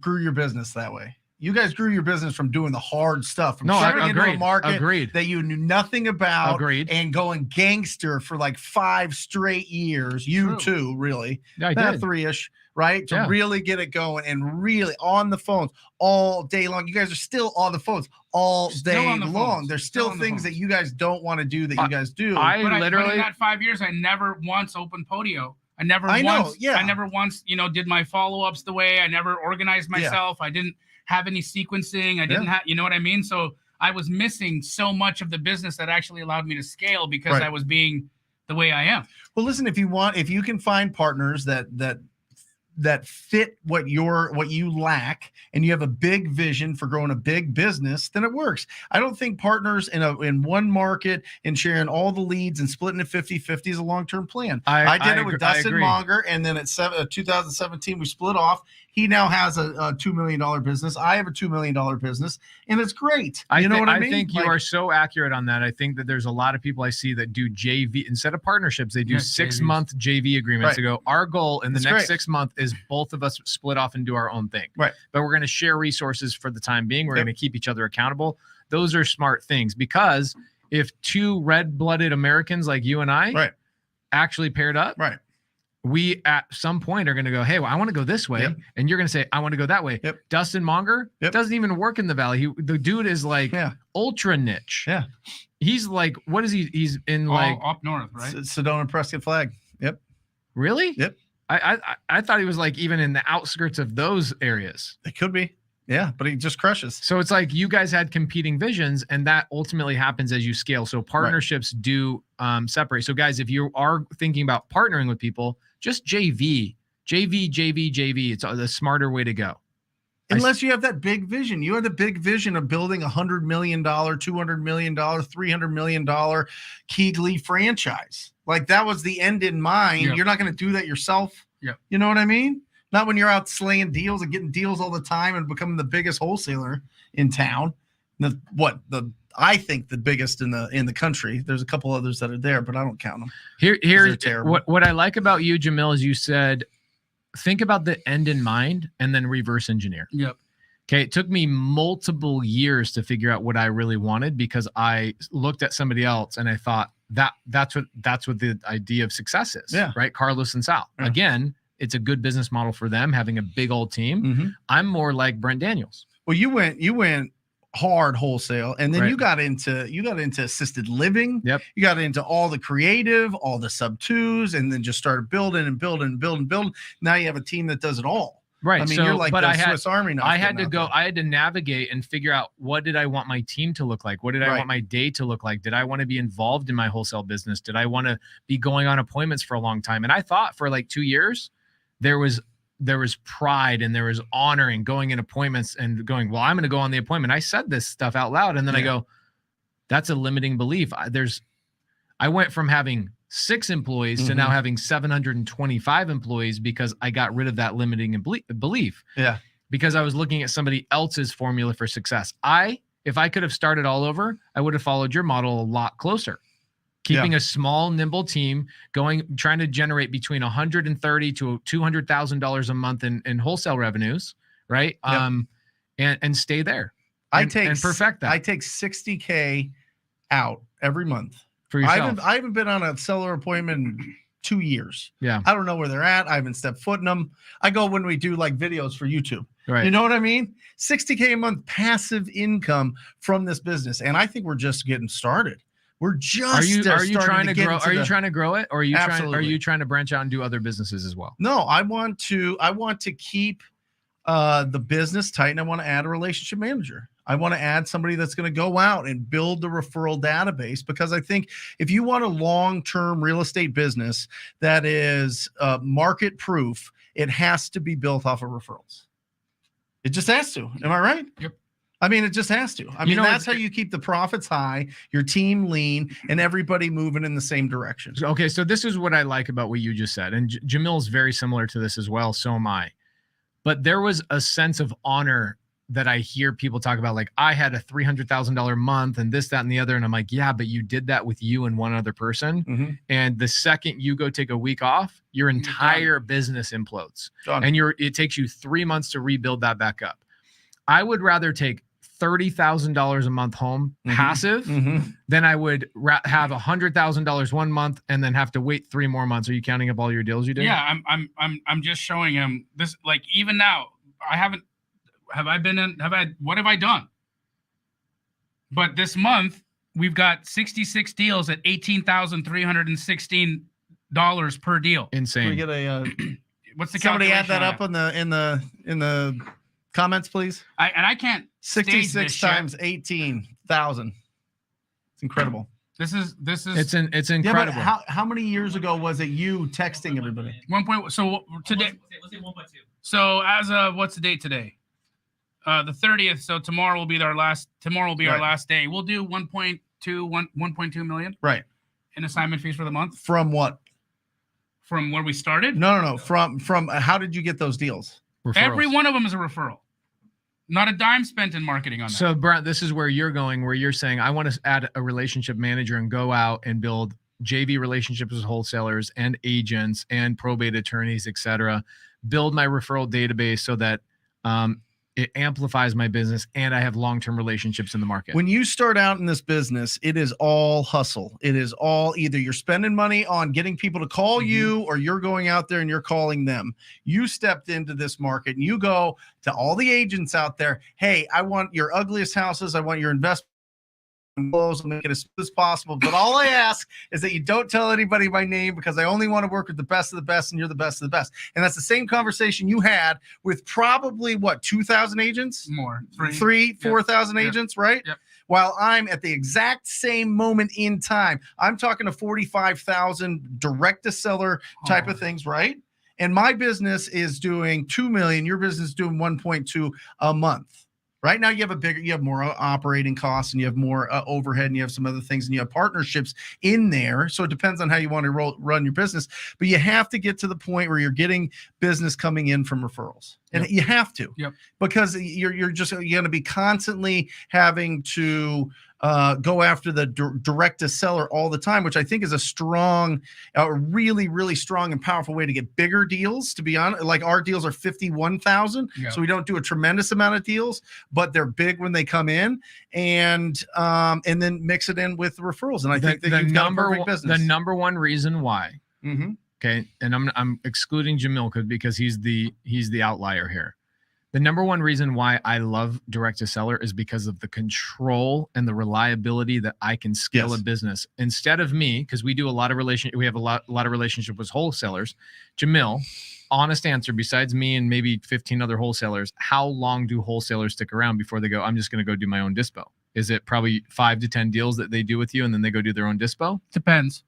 grew your business that way. You guys grew your business from doing the hard stuff, from I into a market agreed. that you knew nothing about, Agreed. and going gangster for like 5 straight years. You too, really. Yeah, I did. 3-ish, right? To really get it going and really on the phones all day long. You guys are still on the phones all day long. There's still things that you guys don't want to do that you guys do. But in that 5 years, I never once opened Podio. I never once, did my follow-ups the way. I never organized myself. I didn't have any sequencing. I didn't have, you know what I mean? So I was missing so much of the business that actually allowed me to scale because I was being the way I am. Well, listen, if you can find partners that fit what you lack, and you have a big vision for growing a big business, then it works. I don't think partners in one market and sharing all the leads and splitting it 50-50 is a long-term plan. I did it with Dustin Monger, and then at 2017 we split off. He now has a $2 million business. I have a $2 million business, and it's great. You know what I mean? I think you are so accurate on that. I think that there's a lot of people I see that do JV instead of partnerships. They do 6-month JV agreements to go. Our goal in the next 6 months is both of us split off and do our own thing. Right. But we're going to share resources for the time being. We're going to keep each other accountable. Those are smart things, because if 2 red-blooded Americans like you and I actually paired up, we at some point are going to go, hey, well, I want to go this way. And you're going to say, I want to go that way. Dustin Monger doesn't even work in the Valley. The dude is like ultra niche. He's like, what is he? He's in like up north, right? Sedona, Prescott Flag. Really? I thought he was like even in the outskirts of those areas. It could be. Yeah, but he just crushes. So it's like you guys had competing visions, and that ultimately happens as you scale. So partnerships do separate. So guys, if you are thinking about partnering with people, just JV. It's the smarter way to go. Unless you have that big vision. You have the big vision of building $100 million, $200 million, $300 million Keegley franchise. Like that was the end in mind. You're not going to do that yourself. You know what I mean? Not when you're out slaying deals and getting deals all the time and becoming the biggest wholesaler in town. I think the biggest in the country. There's a couple others that are there, but I don't count them. Here's what I like about you, Jamil, is you said, think about the end in mind and then reverse engineer. Okay. It took me multiple years to figure out what I really wanted, because I looked at somebody else and I thought that's what the idea of success is. Right. Carlos and Sal. Again, it's a good business model for them, having a big old team. I'm more like Brent Daniels. Well, you went hard wholesale, and then you got into assisted living. You got into all the creative, all the sub 2s, and then just started building. Now you have a team that does it all. Right. I mean, you're like the Swiss Army knife. I had to navigate and figure out, what did I want my team to look like? What did I want my day to look like? Did I want to be involved in my wholesale business? Did I want to be going on appointments for a long time? And I thought for like 2 years, there was pride and there was honoring going in appointments and going, well, I'm going to go on the appointment. I said this stuff out loud. And then I go, that's a limiting belief. I went from having 6 employees to now having 725 employees because I got rid of that limiting belief. Because I was looking at somebody else's formula for success. If I could have started all over, I would have followed your model a lot closer. Keeping a small, nimble team trying to generate between $130,000 to $200,000 a month in wholesale revenues, right? And stay there. And perfect that. I take $60K out every month for yourself. I haven't been on a seller appointment in 2 years. I don't know where they're at. I haven't stepped foot in them. I go when we do like videos for YouTube. You know what I mean? $60K a month passive income from this business, and I think we're just getting started. We're just are you trying to grow? Are you trying to grow it, or are you trying to branch out and do other businesses as well? No, I want to keep the business tight, and I want to add a relationship manager. I want to add somebody that's going to go out and build the referral database, because I think if you want a long-term real estate business that is market proof, it has to be built off of referrals. It just has to. Am I right? Yep. I mean, it just has to. I mean, that's how you keep the profits high, your team lean, and everybody moving in the same direction. Okay, so this is what I like about what you just said. And Jamil's very similar to this as well. So am I. But there was a sense of honor that I hear people talk about. Like, I had a $300,000 month and this, that, and the other. And I'm like, yeah, but you did that with you and one other person. And the second you go take a week off, your entire business implodes. And it takes you 3 months to rebuild that back up. I would rather take $30,000 a month home passive than I would have $100,000 one month and then have to wait 3 more months. Are you counting up all your deals you did? Yeah, I'm just showing him this. Like, even now, I haven't. What have I done? But this month we've got 66 deals at $18,316 per deal. Insane. Can we get a what's the somebody add calculation that on up in the comments, please? I can't. 66 times 18,000. It's incredible. This is it's incredible. Yeah, but how many years ago was it you texting everybody? 1. So today. Let's say 1.2. So as of what's the date today? The 30th. So tomorrow will be our last. Tomorrow will be our last day. We'll do 1.2 million. Right. In assignment fees for the month. From what? From where we started? No. From how did you get those deals? Referrals. Every one of them is a referral. Not a dime spent in marketing on that. So, Brent, this is where you're going, where you're saying, I want to add a relationship manager and go out and build JV relationships with wholesalers and agents and probate attorneys, et cetera. Build my referral database so that it amplifies my business and I have long-term relationships in the market. When you start out in this business, it is all hustle. It is all either you're spending money on getting people to call you or you're going out there and you're calling them. You stepped into this market and you go to all the agents out there. Hey, I want your ugliest houses. I want your investment. I'll make it as smooth as possible. But all I ask is that you don't tell anybody my name because I only want to work with the best of the best and you're the best of the best. And that's the same conversation you had with probably 2,000 agents? More. 4,000 agents, right? Yep. While I'm at the exact same moment in time, I'm talking to 45,000 direct to seller type of things, right? And my business is doing 2 million. Your business is doing 1.2 a month. Right now, you have more operating costs and you have more overhead and you have some other things and you have partnerships in there. So it depends on how you want to run your business. But you have to get to the point where you're getting business coming in from referrals. And you have to, because you're going to be constantly having to go after the direct to seller all the time, which I think is a really, really strong and powerful way to get bigger deals. To be honest, like our deals are 51,000, so we don't do a tremendous amount of deals, but they're big when they come in, and then mix it in with referrals. And I think that you've got a perfect business. The number one reason why. Okay, and I'm excluding Jamil because he's the outlier here. The number one reason why I love direct to seller is because of the control and the reliability that I can scale a business instead of me, because we do a lot of we have a lot of relationship with wholesalers. Jamil, honest answer, besides me and maybe 15 other wholesalers, how long do wholesalers stick around before they go, I'm just going to go do my own dispo? Is it probably 5 to 10 deals that they do with you and then they go do their own dispo? Depends.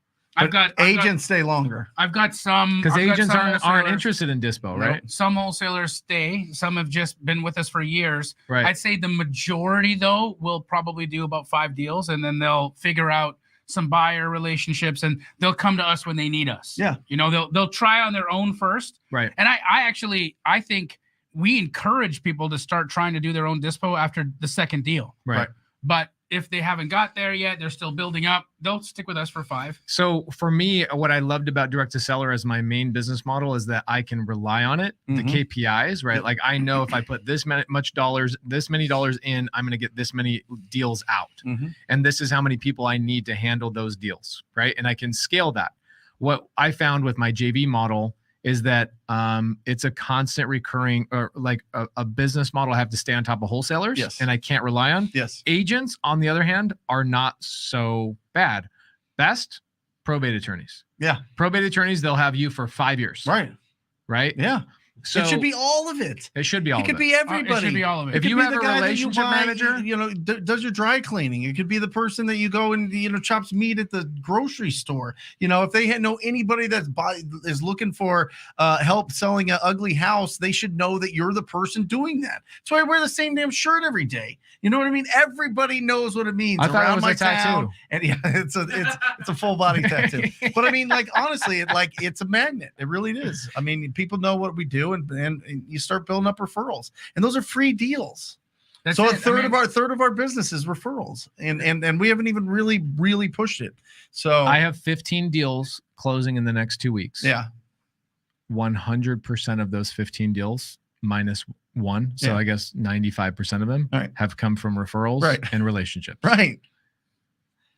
Agents stay longer. I've got some because agents aren't interested in dispo, right? Some wholesalers stay. Some have just been with us for years. Right. I'd say the majority, though, will probably do about 5 deals, and then they'll figure out some buyer relationships, and they'll come to us when they need us. Yeah. They'll try on their own first. Right. And I think we encourage people to start trying to do their own dispo after the second deal. Right. But if they haven't got there yet, they're still building up, they'll stick with us for 5. So for me, what I loved about direct to seller as my main business model is that I can rely on it, the KPIs, right? Like I know if I put this many dollars in, I'm going to get this many deals out. And this is how many people I need to handle those deals, right? And I can scale that. What I found with my JV model is that it's a constant recurring, or like a business model I have to stay on top of wholesalers and I can't rely on. Agents, on the other hand, are not so bad. Best, probate attorneys. Probate attorneys, they'll have you for 5 years. Right. Yeah. So it should be all of it. It should be all It could of be It everybody. should be all of it. It If could you be have the a guy that relationship manager, does your dry cleaning. It could be the person that you go and chops meat at the grocery store. If they know anybody is looking for help selling an ugly house, they should know that you're the person doing that. That's why I wear the same damn shirt every day. You know what I mean? Everybody knows what it means I thought it around was my a tattoo. town. And yeah, it's a full body tattoo. But I mean, like honestly, it's a magnet. It really is. I mean, people know what we do, and you start building up referrals, and those are free deals. That's So it. a third of our business is referrals, and we haven't even really pushed it. So I have 15 deals closing in the next 2 weeks. yeah, 100% of those 15 deals minus one. So Yeah. I guess 95% of them Right. have come from referrals Right. and relationships. right.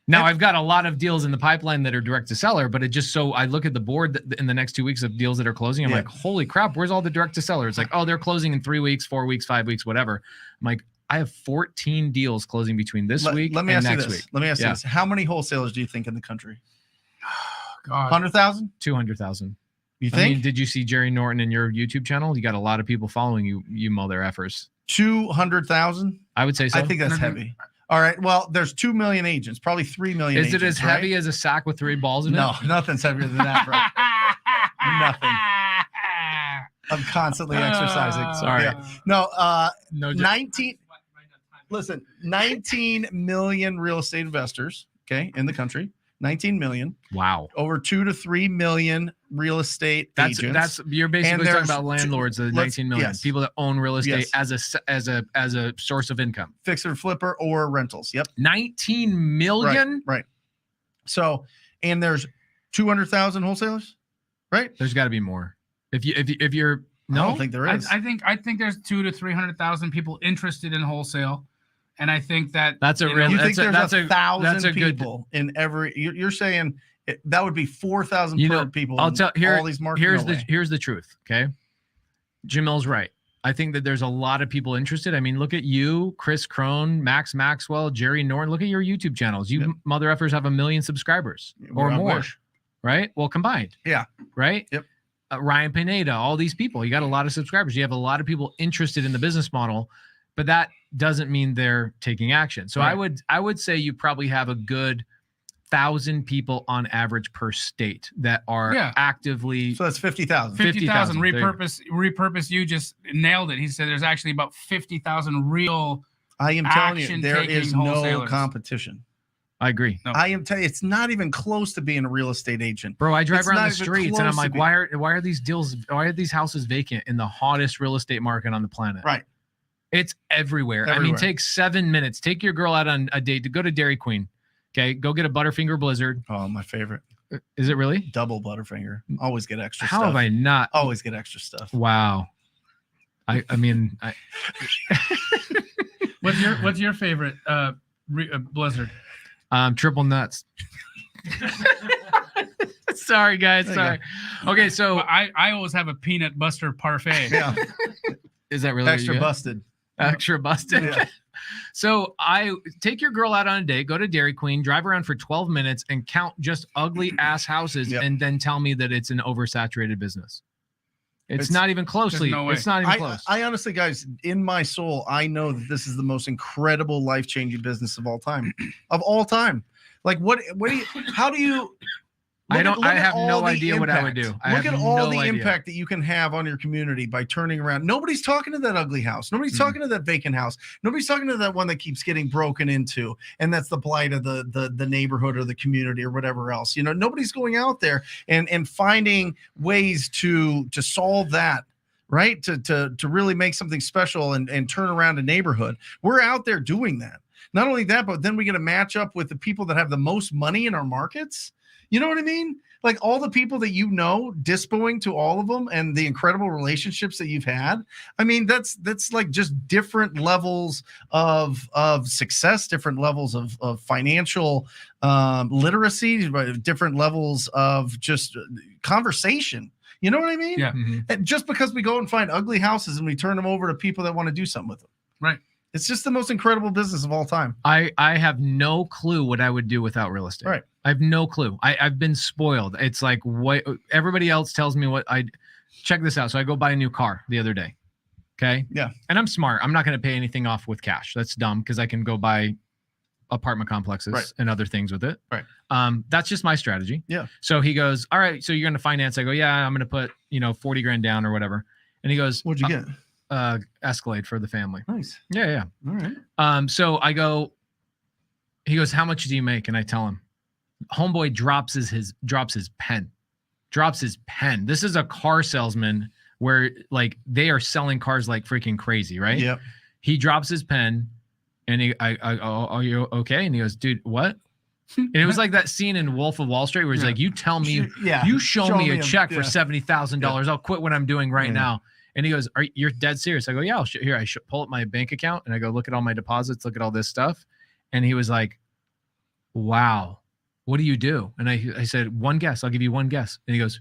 Now I've got a lot of deals in the pipeline that are direct to seller, but it just so I look at the board in the next 2 weeks of deals that are closing. I'm Yeah. like, holy crap, where's all the direct to seller? It's like, oh, they're closing in 3 weeks, 4 weeks, 5 weeks, whatever. I'm like, I have 14 deals closing between this week Let me and ask you next this. week. Let me ask you Yeah. this. How many wholesalers do you think in the country? God. 100,000? 200,000. You I think? mean, did you see Jerry Norton in your YouTube channel? You got a lot of people following you, mother effers. 200,000? I would say so. I think that's heavy. All right. Well, there's 2 million agents, probably 3 million. Is it as heavy as a sack with 3 balls in No, it? nothing's heavier than that, bro. Nothing. I'm constantly exercising. Sorry. Yeah. No, No, 19 million real estate investors, okay, in the country. 19 million. wow. Over 2 to 3 million real estate agents. That's you're basically And talking there's about landlords, the let's- 19 million yes. people that own real estate Yes. as a source of income. fixer flipper or rentals. Yep. 19 million? Right. So, and there's 200,000 wholesalers, right? There's got to be more. If you're I no, don't think there is. I think there's 200,000 to 300,000 people interested in wholesale, and I think that that's a you real. You that's think there's that's a thousand that's a good. people in every? You're saying that would be 4,000 You know, people. I'll in tell here. all these markets. Here's the truth. Okay, Jamil's right. I think that there's a lot of people interested. I mean, look at you, Chris Crone, Max Maxwell, Jerry Norton. Look at your YouTube channels. You Yep. mother effers have 1 million subscribers or I more, wish. right? Well, combined. Yeah. Right. Yep. Ryan Pineda, all these people. You got a lot of subscribers. You have a lot of people interested in the business model, but that doesn't mean they're taking action. So Right. I would say you probably have a good 1,000 people on average per state that are Yeah. actively. So that's 50,000. 50,000 There you go. repurpose. You just nailed it. He said there's actually about 50,000 real. I am telling you, there action-taking is no wholesalers. competition. I agree. No. I am telling you, it's not even close to being a real estate agent. Bro, I drive It's around not the even streets and I'm close to like, why are these houses vacant in the hottest real estate market on the planet? Right. It's everywhere. I mean, Everywhere. take 7 minutes. Take your girl out on a date to go to Dairy Queen. Okay, go get a Butterfinger Blizzard. Oh, my favorite. Is it really? Double Butterfinger. Always get extra How stuff. have I not? Always get extra stuff. Wow. I mean, What's your favorite Blizzard? triple nuts. Sorry, guys. There you Sorry. Okay, so Well, I always have a peanut butter parfait. Yeah. is that really what Extra you got? busted. Extra busted. Yeah. So I take your girl out on a date, go to Dairy Queen, drive around for 12 minutes and count just ugly ass houses Yep. and then tell me that it's an oversaturated business. It's It's- not even closely. no way. It's not even close. I honestly, guys, in my soul, I know that this is the most incredible, life-changing business of all time. Of all time. Like, what do you, how do you, I look don't- I at have all no the idea what I would impact. do. I Look have at all no the idea. impact that you can have on your community by turning around. Nobody's talking to that ugly house. Nobody's talking to that vacant house. Nobody's talking to that one that keeps getting broken into, and that's the blight of the neighborhood or the community or whatever else. You know, nobody's going out there and finding ways to solve that. Right. To really make something special and turn around a neighborhood. We're out there doing that. Not only that, but then we get to match up with the people that have the most money in our markets. You know what I mean? Like all the people that you know, dispoing to all of them and the incredible relationships that you've had. I mean, that's like just different levels of success, different levels of financial literacy, different levels of just conversation. You know what I mean? Yeah. Mhm. And just because we go and find ugly houses and we turn them over to people that want to do something with them. Right. It's just the most incredible business of all time. I have no clue what I would do without real estate. Right. I have no clue. I've been spoiled. It's like what everybody else tells me what check this out. So I go buy a new car the other day. Okay. Yeah. And I'm smart. I'm not going to pay anything off with cash. That's dumb because I can go buy apartment complexes and other things with it. Right. That's just my strategy. Yeah. So he goes, all right, so you're going to finance. I go, yeah, I'm going to put, 40 grand down or whatever. And he goes, What'd you get? Escalade for the family. Nice. Yeah. All right. So I go, he goes, how much do you make? And I tell him, homeboy drops his pen. This is a car salesman where like they are selling cars like freaking crazy, right? Yeah. He drops his pen and I are you okay? And he goes, dude, what? And it was like that scene in Wolf of Wall Street where he's like, you tell me, you show me a check for $70,000. I'll quit what I'm doing right now. And he goes, you're dead serious? I go, yeah, here, I should pull up my bank account and I go, look at all my deposits, look at all this stuff. And he was like, wow, what do you do? And I said, one guess. I'll give you one guess. And he goes,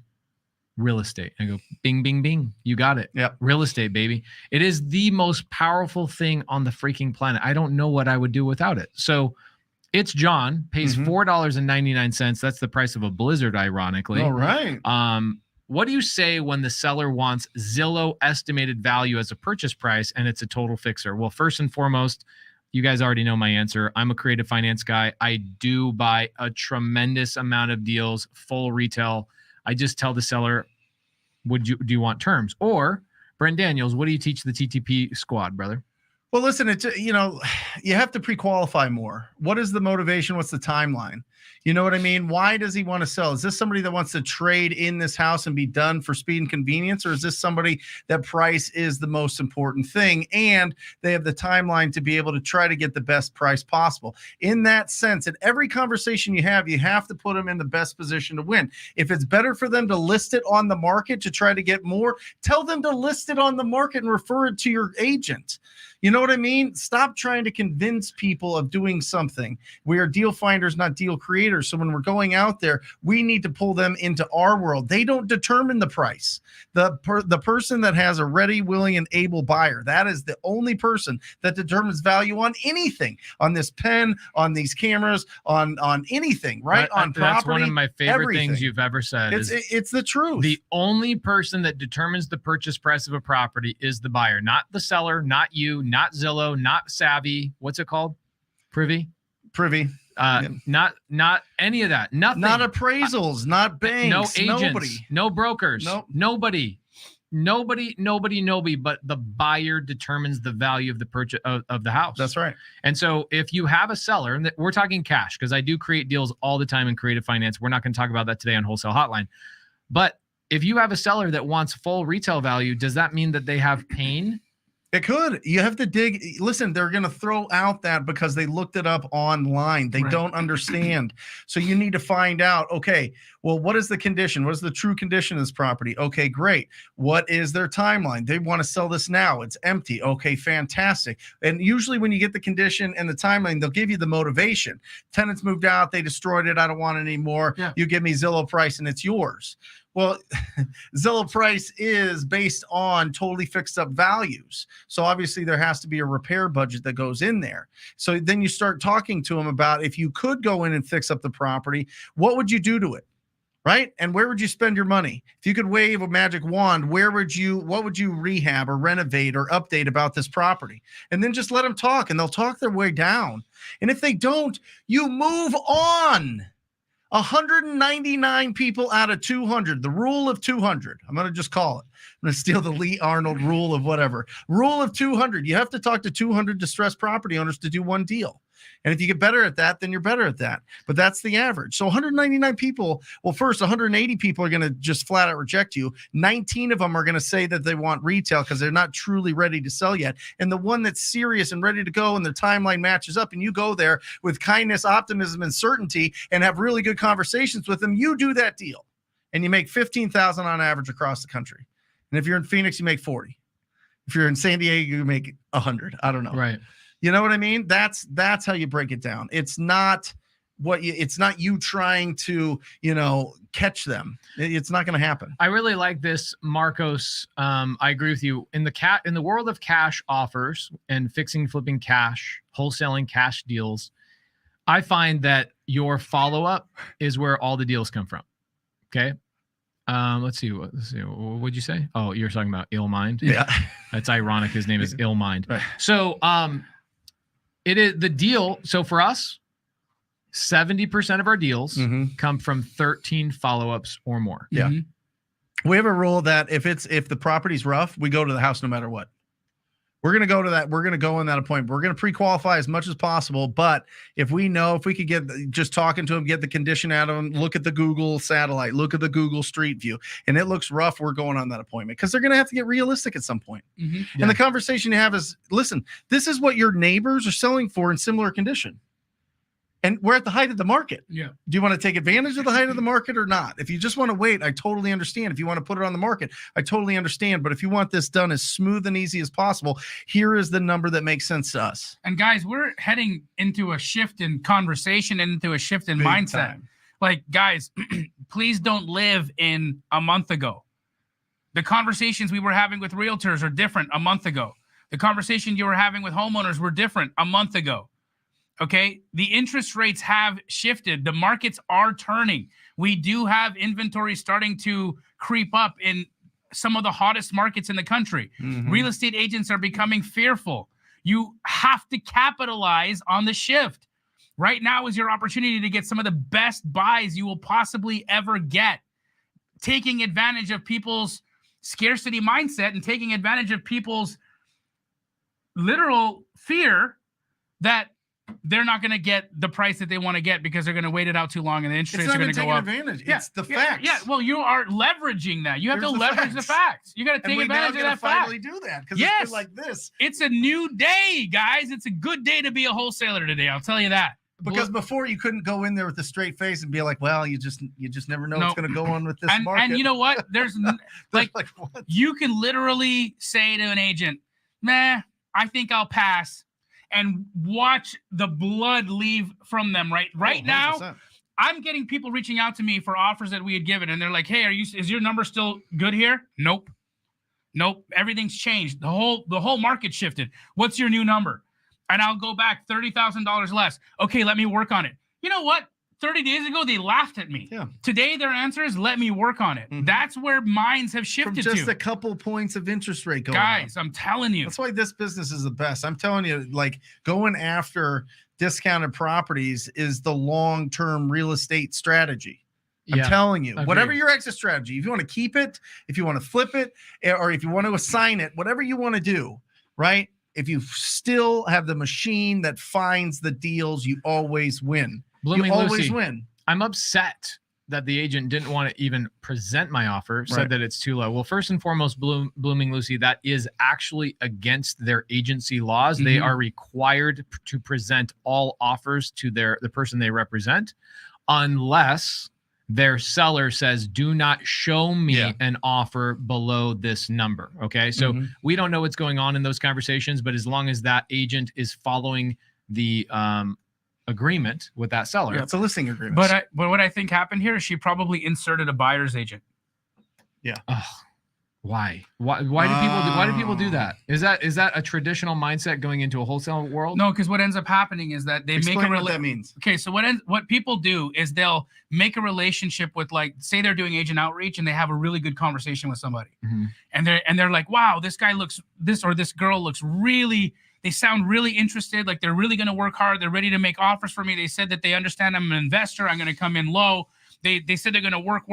real estate. And I go, bing, bing, bing. You got it. Yep. Real estate, baby. It is the most powerful thing on the freaking planet. I don't know what I would do without it. So it's John, pays $4.99. That's the price of a Blizzard, ironically. All right. What do you say when the seller wants Zillow estimated value as a purchase price and it's a total fixer? Well, first and foremost, you guys already know my answer. I'm a creative finance guy. I do buy a tremendous amount of deals, full retail. I just tell the seller, do you want terms? Or Brent Daniels, what do you teach the TTP squad, brother? Well, listen, it's, you have to pre-qualify more. What is the motivation? What's the timeline? You know what I mean? Why does he want to sell? Is this somebody that wants to trade in this house and be done for speed and convenience? Or is this somebody that price is the most important thing and they have the timeline to be able to try to get the best price possible? In that sense, in every conversation you have to put them in the best position to win. If it's better for them to list it on the market to try to get more, tell them to list it on the market and refer it to your agent. You know what I mean? Stop trying to convince people of doing something. We are deal finders, not deal creators. So when we're going out there, we need to pull them into our world. They don't determine the price. The person that has a ready, willing, and able buyer, that is the only person that determines value on anything, on this pen, on these cameras, on anything, right? On property. That's one of my favorite things you've ever said. It's the truth. The only person that determines the purchase price of a property is the buyer, not the seller, not you, not Zillow, not Savvy. What's it called? Privy. Not any of that. Nothing. Not appraisals, not banks. No agents. Nobody. No brokers. Nope. Nobody. But the buyer determines the value of the purchase of the house. That's right. And so if you have a seller, and we're talking cash because I do create deals all the time in creative finance. We're not going to talk about that today on Wholesale Hotline. But if you have a seller that wants full retail value, does that mean that they have pain? It could. You have to dig. Listen, they're going to throw out that because they looked it up online. They don't understand. So you need to find out, okay, well, what is the condition? What is the true condition of this property? Okay, great. What is their timeline? They want to sell this now. It's empty. Okay, fantastic. And usually when you get the condition and the timeline, they'll give you the motivation. Tenants moved out. They destroyed it. I don't want it anymore. Yeah. You give me Zillow price and it's yours. Well, Zillow price is based on totally fixed up values. So obviously there has to be a repair budget that goes in there. So then you start talking to them about if you could go in and fix up the property, what would you do to it? Right? And where would you spend your money? If you could wave a magic wand, what would you rehab or renovate or update about this property? And then just let them talk and they'll talk their way down. And if they don't, you move on. 199 people out of 200, the rule of 200. I'm going to just call it. I'm going to steal the Lee Arnold rule of whatever. Rule of 200. You have to talk to 200 distressed property owners to do one deal. And if you get better at that, then you're better at that. But that's the average. So 199 people, well, first 180 people are going to just flat out reject you. 19 of them are going to say that they want retail because they're not truly ready to sell yet. And the one that's serious and ready to go and their timeline matches up and you go there with kindness, optimism, and certainty and have really good conversations with them, you do that deal. And you make $15,000 on average across the country. And if you're in Phoenix, you make 40. If you're in San Diego, you make 100. I don't know. Right. You know what I mean? That's how you break it down. It's not you trying to, catch them. It's not going to happen. I really like this, Marcos. I agree with you. In the world of cash offers and fixing, flipping cash, wholesaling cash deals, I find that your follow-up is where all the deals come from. Okay. Let's see. What'd you say? Oh, you're talking about Ill Mind. Yeah. That's ironic. His name is Ill Mind. Right. So, it is the deal. So for us, 70% of our deals come from 13 follow-ups or more. Yeah. We have a rule that if the property's rough, we go to the house no matter what. We're going to go to that. We're going to go on that appointment. We're going to pre-qualify as much as possible. But if we could get just talking to him, get the condition out of him, look at the Google satellite, look at the Google Street View, and it looks rough, we're going on that appointment because they're going to have to get realistic at some point. And the conversation you have is, listen, this is what your neighbors are selling for in similar condition. And we're at the height of the market. Yeah. Do you want to take advantage of the height of the market or not? If you just want to wait, I totally understand. If you want to put it on the market, I totally understand. But if you want this done as smooth and easy as possible, here is the number that makes sense to us. And guys, we're heading into a shift in conversation and into a shift in mindset. Time. Like, guys, please don't live in a month ago. The conversations we were having with realtors are different a month ago. The conversation you were having with homeowners were different a month ago. Okay, the interest rates have shifted. The markets are turning. We do have inventory starting to creep up in some of the hottest markets in the country. Real estate agents are becoming fearful. You have to capitalize on the shift. Right now is your opportunity to get some of the best buys you will possibly ever get. Taking advantage of people's scarcity mindset and taking advantage of people's literal fear that they're not going to get the price that they want to get because they're going to wait it out too long and the interest rates are going to go up. Advantage. It's the facts. Yeah, well, you are leveraging that. You have to leverage the facts. You got to take advantage of that fact. Finally do that because yes. it's been like this. It's a new day, guys. It's a good day to be a wholesaler today. I'll tell you that. Because before you couldn't go in there with a straight face and be like, well, you just never know what's going to go on with this market. And you know what? There's like what? You can literally say to an agent, "Nah, I think I'll pass." And watch the blood leave from them right now. I'm getting people reaching out to me for offers that we had given, and they're like, "Hey, is your number still good here?" Nope. Everything's changed. The whole market shifted. What's your new number? And I'll go back $30,000 less. Okay, let me work on it. You know what? 30 days ago, they laughed at me. Yeah. Today, their answer is, let me work on it. That's where minds have shifted from just a couple points of interest rate going Guys, on. I'm telling you. That's why this business is the best. I'm telling you, like, going after discounted properties is the long-term real estate strategy. I'm telling you, whatever your exit strategy, if you want to keep it, if you want to flip it, or if you want to assign it, whatever you want to do, right? If you still have the machine that finds the deals, you always win. Blooming you always Lucy, win. I'm upset that the agent didn't want to even present my offer, said that it's too low. Well, first and foremost, Blooming Lucy, that is actually against their agency laws. They are required to present all offers to the person they represent, unless their seller says, do not show me an offer below this number. Okay. So we don't know what's going on in those conversations, but as long as that agent is following the agreement with that seller. Yeah, it's a listing agreement. But what I think happened here is she probably inserted a buyer's agent. Yeah. Why do people do that? Is that a traditional mindset going into a wholesale world? No, because what ends up happening is that they Explain make a what that means. Okay, so what people do is they'll make a relationship with, like, say they're doing agent outreach and they have a really good conversation with somebody, and they're like, wow, this girl looks really. They sound really interested, like they're really going to work hard. They're ready to make offers for me. They said that they understand I'm an investor. I'm going to come in low. They said they're going to work.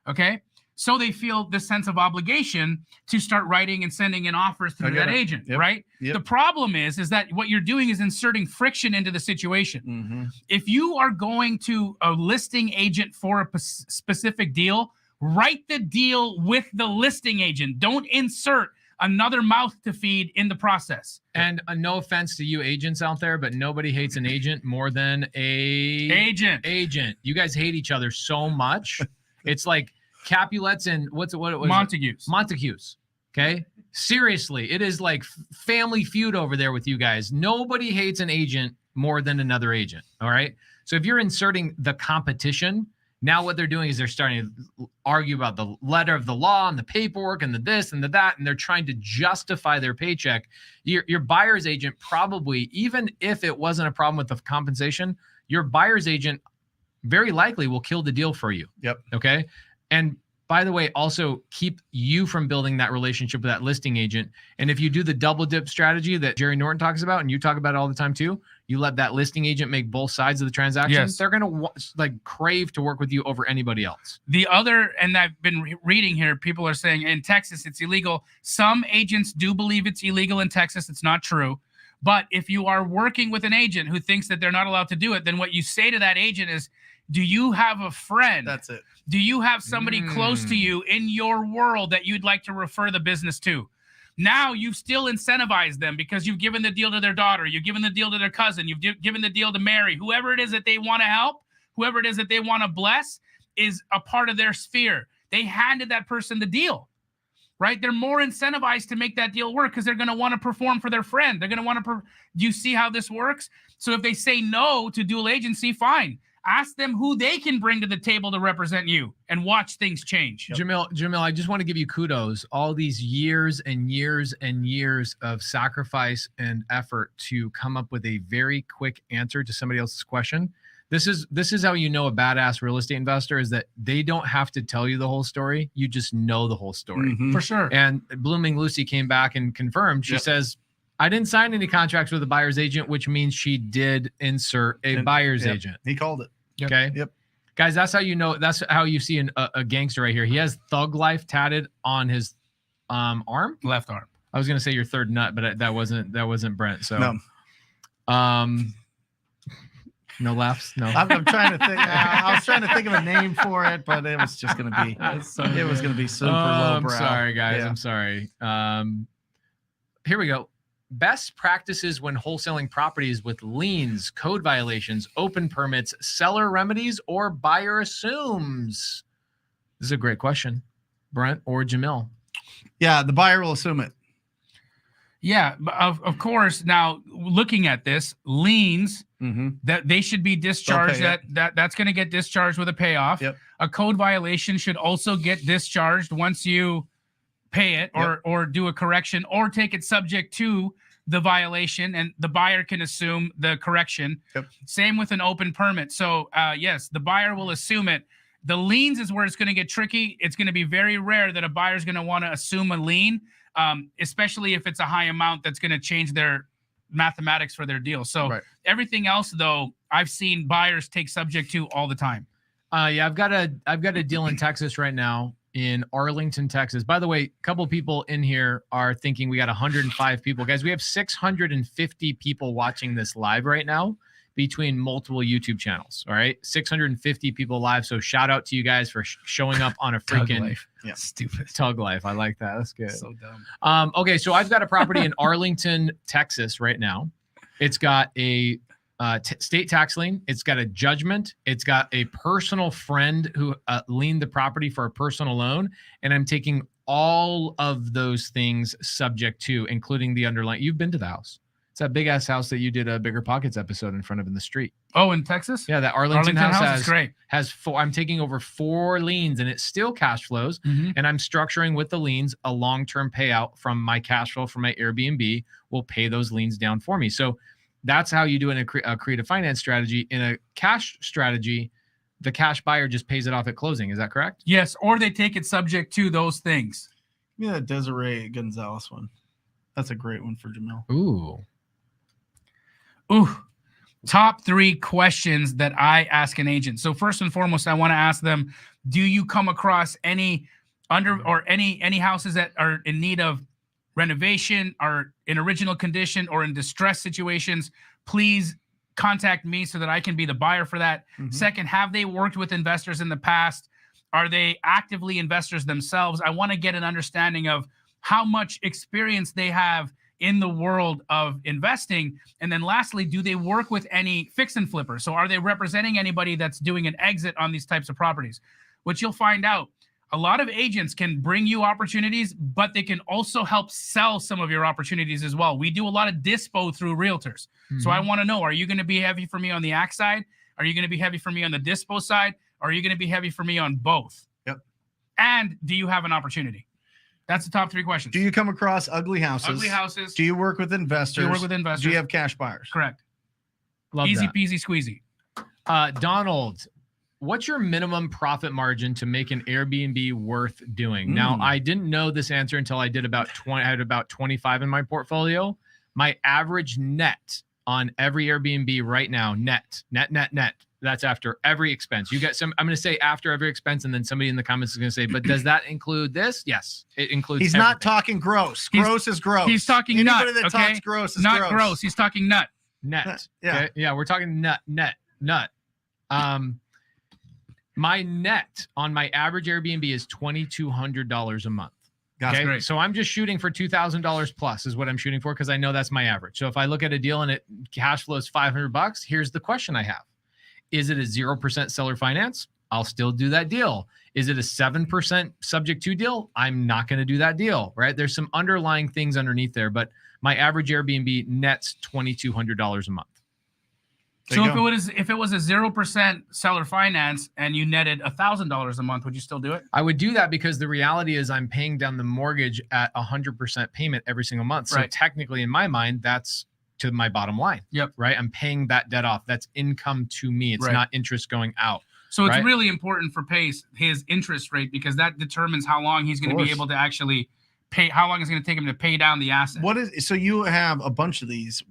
Okay. So they feel this sense of obligation to start writing and sending in offers through that agent, right? Yep. The problem is that what you're doing is inserting friction into the situation. If you are going to a listing agent for a specific deal, write the deal with the listing agent. Don't insert another mouth to feed in the process. And no offense to you agents out there, but nobody hates an agent more than a agent. You guys hate each other so much. It's like Capulets and what Montagues. Okay. Seriously. It is like family feud over there with you guys. Nobody hates an agent more than another agent. All right. So if you're inserting the competition, now what they're doing is they're starting to argue about the letter of the law and the paperwork and the this and the that, and they're trying to justify their paycheck. Your buyer's agent probably, even if it wasn't a problem with the compensation, your buyer's agent very likely will kill the deal for you. Yep. Okay. And by the way, also keep you from building that relationship with that listing agent. And if you do the double dip strategy that Jerry Norton talks about, and you talk about it all the time too, you let that listing agent make both sides of the transaction. Yes. They're going to crave to work with you over anybody else. The other, and I've been reading here, people are saying in Texas it's illegal. Some agents do believe it's illegal in Texas. It's not true. But if you are working with an agent who thinks that they're not allowed to do it, then what you say to that agent is, do you have a friend? That's it. Do you have somebody close to you in your world that you'd like to refer the business to? Now you've still incentivized them because you've given the deal to their daughter. You've given the deal to their cousin. You've given the deal to Mary. Whoever it is that they want to help, whoever it is that they want to bless is a part of their sphere. They handed that person the deal, right? They're more incentivized to make that deal work because they're going to want to perform for their friend. They're going to want to, do you see how this works? So if they say no to dual agency, fine. Ask them who they can bring to the table to represent you and watch things change. Jamil, I just want to give you kudos. All these years and years and years of sacrifice and effort to come up with a very quick answer to somebody else's question. This is how you know a badass real estate investor is that they don't have to tell you the whole story. You just know the whole story. For sure. And Blooming Lucy came back and confirmed. She says, I didn't sign any contracts with a buyer's agent, which means she did insert a buyer's agent. He called it. Okay. Yep. Guys, that's how you know. That's how you see a gangster right here. He has Thug Life tatted on his arm, Left arm. I was gonna say your third nut, but that wasn't Brent. So No. No laughs. No. I'm trying to think. I was trying to think of a name for it, but it was just going to be. It was going to be super lowbrow. I'm sorry, guys. Yeah. I'm sorry. Here we go. Best practices when wholesaling properties with liens, code violations, open permits, seller remedies, or buyer assumes. This is a great question, Brent or Jamil. Yeah, the buyer will assume it. Yeah, of course. Now, looking at this, liens that they should be discharged. That's going to get discharged with a payoff. Yep. A code violation should also get discharged once you pay it or do a correction or take it subject to the violation, and the buyer can assume the correction. Yep. Same with an open permit. So yes, the buyer will assume it. The liens is where it's going to get tricky. It's going to be very rare that a buyer is going to want to assume a lien, especially if it's a high amount that's going to change their mathematics for their deal. So everything else, though, I've seen buyers take subject to all the time. Yeah, I've got a deal in Texas right now, in Arlington, Texas. By the way, a couple people in here are thinking we got 105 people. Guys, we have 650 people watching this live right now between multiple YouTube channels. All right, 650 people live. So shout out to you guys for showing up on a freaking stupid Tug Life. I like that. That's good. So dumb. Okay, so I've got a property in Arlington, Texas right now. It's got a state tax lien. It's got a judgment. It's got a personal friend who liened the property for a personal loan. And I'm taking all of those things subject to, including the underlying. You've been to the house. It's that big ass house that you did a Bigger Pockets episode in front of in the street. Oh, in Texas? Yeah, that Arlington house is great. Has four. I'm taking over 4 liens and it still cash flows. And I'm structuring with the liens a long-term payout from my cash flow from my Airbnb will pay those liens down for me. So that's how you do in a creative finance strategy. In a cash strategy, the cash buyer just pays it off at closing. Is that correct? Yes, or they take it subject to those things. Give me that Desiree Gonzalez one. That's a great one for Jamil. Ooh. Top 3 questions that I ask an agent. So first and foremost, I want to ask them, do you come across any any houses that are in need of renovation, are in original condition, or in distress situations? Please contact me so that I can be the buyer for that. Second, have they worked with investors in the past? Are they actively investors themselves? I want to get an understanding of how much experience they have in the world of investing. And then lastly, do they work with any fix and flippers? So are they representing anybody that's doing an exit on these types of properties? Which you'll find out. A lot of agents can bring you opportunities, but they can also help sell some of your opportunities as well. We do a lot of dispo through realtors. So I want to know, are you going to be heavy for me on the AC side? Are you going to be heavy for me on the dispo side? Or are you going to be heavy for me on both? Yep. And do you have an opportunity? That's the top 3 questions. Do you come across ugly houses? Ugly houses. Do you work with investors? Do you work with investors? Do you have cash buyers? Correct. Love Easy that. peasy squeezy. Donald, what's your minimum profit margin to make an Airbnb worth doing? Now, I didn't know this answer until I did about 20. I had about 25 in my portfolio. My average net on every Airbnb right now, net. That's after every expense. You get some, I'm going to say after every expense, and then somebody in the comments is going to say, but does that include this? Yes, it includes. He's everything. not talking gross. Gross is gross. He's talking Anybody nut. that Okay? talks gross is Not gross. He's talking nut. Net. Yeah. Okay? Yeah. We're talking nut. My net on my average Airbnb is $2,200 a month. That's great. So I'm just shooting for $2,000 plus is what I'm shooting for, because I know that's my average. So if I look at a deal and it cash flows $500, here's the question I have. Is it a 0% seller finance? I'll still do that deal. Is it a 7% subject to deal? I'm not going to do that deal, right? There's some underlying things underneath there, but my average Airbnb nets $2,200 a month. So if it was a 0% seller finance and you netted $1,000 a month, would you still do it? I would do that because the reality is I'm paying down the mortgage at 100% payment every single month. So Right. technically, in my mind, that's to my bottom line. Yep. Right. I'm paying that debt off. That's income to me. It's Right. not interest going out. So it's Right. really important for Pace, his interest rate, because that determines how long he's going to be course. able to actually pay, how long it's going to take him to pay down the asset. So you have a bunch of these.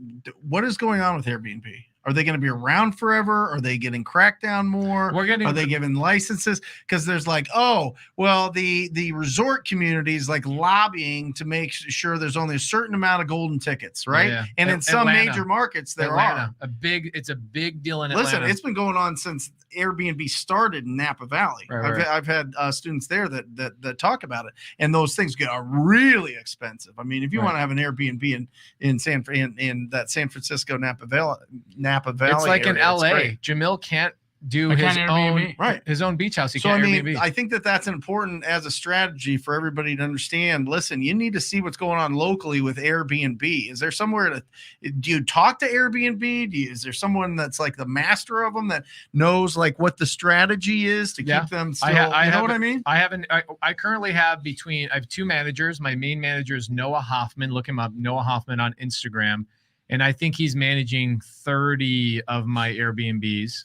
What is going on with Airbnb? Are they going to be around forever? Are they getting cracked down more? Are they giving licenses? Because there's like, oh, well, the resort community is like lobbying to make sure there's only a certain amount of golden tickets, right? Yeah. And in some Atlanta. major markets, there Atlanta, are. it's a big deal in Atlanta. Listen, it's been going on since Airbnb started in Napa Valley. Right. I've had students there that talk about it, and those things get really expensive. I mean, if you want to have an Airbnb in that San Francisco Napa Valley, it's like area, in LA. Jamil can't do his own beach house. He can't Airbnb. I think that's important as a strategy for everybody to understand. Listen, you need to see what's going on locally with Airbnb. Is there somewhere do you talk to Airbnb? Is there someone that's like the master of them that knows like what the strategy is to keep them still? You know what I mean? I currently have I have two managers. My main manager is Noah Hoffman. Look him up, Noah Hoffman on Instagram. And I think he's managing 30 of my Airbnbs.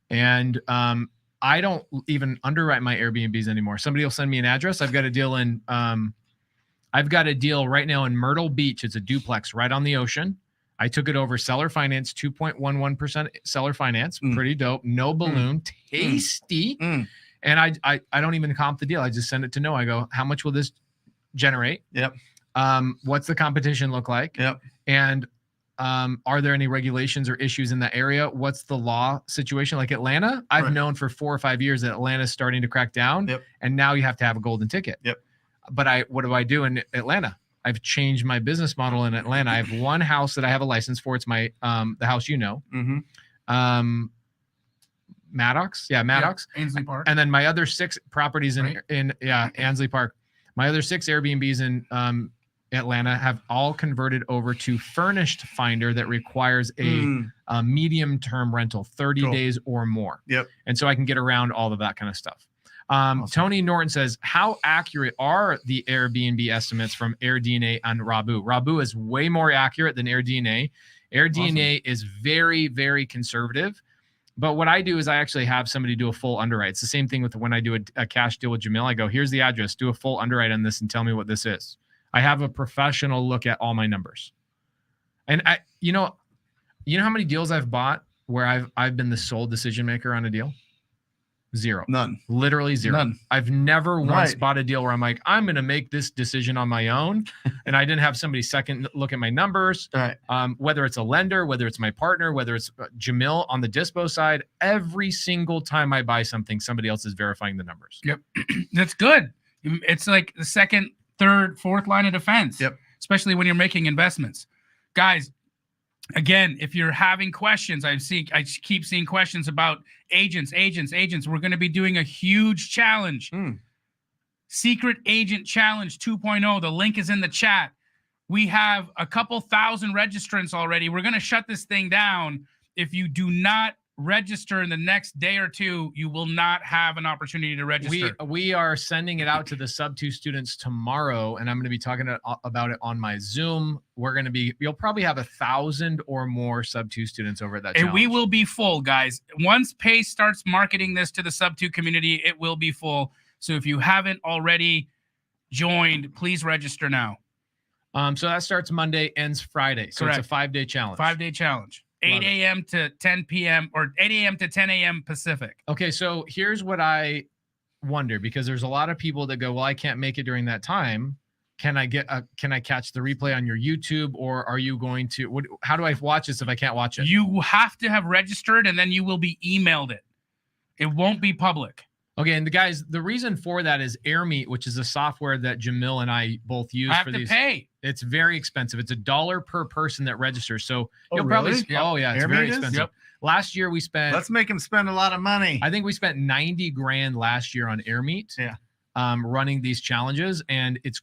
And I don't even underwrite my Airbnbs anymore. Somebody will send me an address. I've got a deal right now in Myrtle Beach. It's a duplex right on the ocean. I took it over seller finance, 2.11% seller finance. Pretty dope. No balloon, tasty. And I don't even comp the deal. I just send it to Noah. I go, how much will this generate? Yep. What's the competition look like? Yep. And are there any regulations or issues in that area? What's the law situation? Like Atlanta, I've known for 4 or 5 years that Atlanta's starting to crack down. Yep. And now you have to have a golden ticket. Yep. But what do I do in Atlanta? I've changed my business model in Atlanta. I have one house that I have a license for. It's my the house Maddox. Yeah, Maddox. Yeah, Ansley Park. And then my other 6 properties in Ansley Park. My other 6 Airbnbs in Atlanta have all converted over to Furnished Finder that requires a medium-term rental, 30 days or more. Yep. And so I can get around all of that kind of stuff. Awesome. Tony Norton says, how accurate are the Airbnb estimates from AirDNA on Rabu? Rabu is way more accurate than AirDNA. AirDNA is very, very conservative. But what I do is I actually have somebody do a full underwrite. It's the same thing with when I do a cash deal with Jamil. I go, here's the address. Do a full underwrite on this and tell me what this is. I have a professional look at all my numbers. And you know how many deals I've bought where I've been the sole decision maker on a deal? 0. None. Literally 0. None. I've never once bought a deal where I'm like, I'm going to make this decision on my own. And I didn't have somebody second look at my numbers. Right. Whether it's a lender, whether it's my partner, whether it's Jamil on the dispo side, every single time I buy something, somebody else is verifying the numbers. Yep. That's good. It's like the second, third, fourth line of defense. Yep. Especially when you're making investments. Guys, again, if you're having questions, I keep seeing questions about agents. We're going to be doing a huge challenge. Secret Agent Challenge 2.0. The link is in the chat. We have a couple thousand registrants already. We're going to shut this thing down if you do not register in the next day or two, you will not have an opportunity to register. We are sending it out to the sub 2 students tomorrow, and I'm going to be talking about it on my Zoom. You'll probably have 1,000 or more sub 2 students over at that challenge. And we will be full, guys. Once Pace starts marketing this to the sub 2 community, it will be full. So if you haven't already joined, please register now. So that starts Monday, ends Friday. So Correct. It's a 5-day challenge. 5-day challenge. 8 a.m. to 10 p.m. or 8 a.m. to 10 a.m. Pacific. Okay, so here's what I wonder, because there's a lot of people that go, well, I can't make it during that time. Can I catch the replay on your YouTube, or are you going to, how do I watch this if I can't watch it? You have to have registered, and then you will be emailed it. It won't be public. Okay, and the reason for that is AirMeet, which is a software that Jamil and I both use for these. Pay. It's very expensive. It's $1 per person that registers. So you'll really? probably, oh yeah, it's AirMeet very is? expensive. Yep. Last year we spent, Let's make him spend a lot of money. I think we spent 90 grand last year on AirMeet. Yeah. Running these challenges, and it's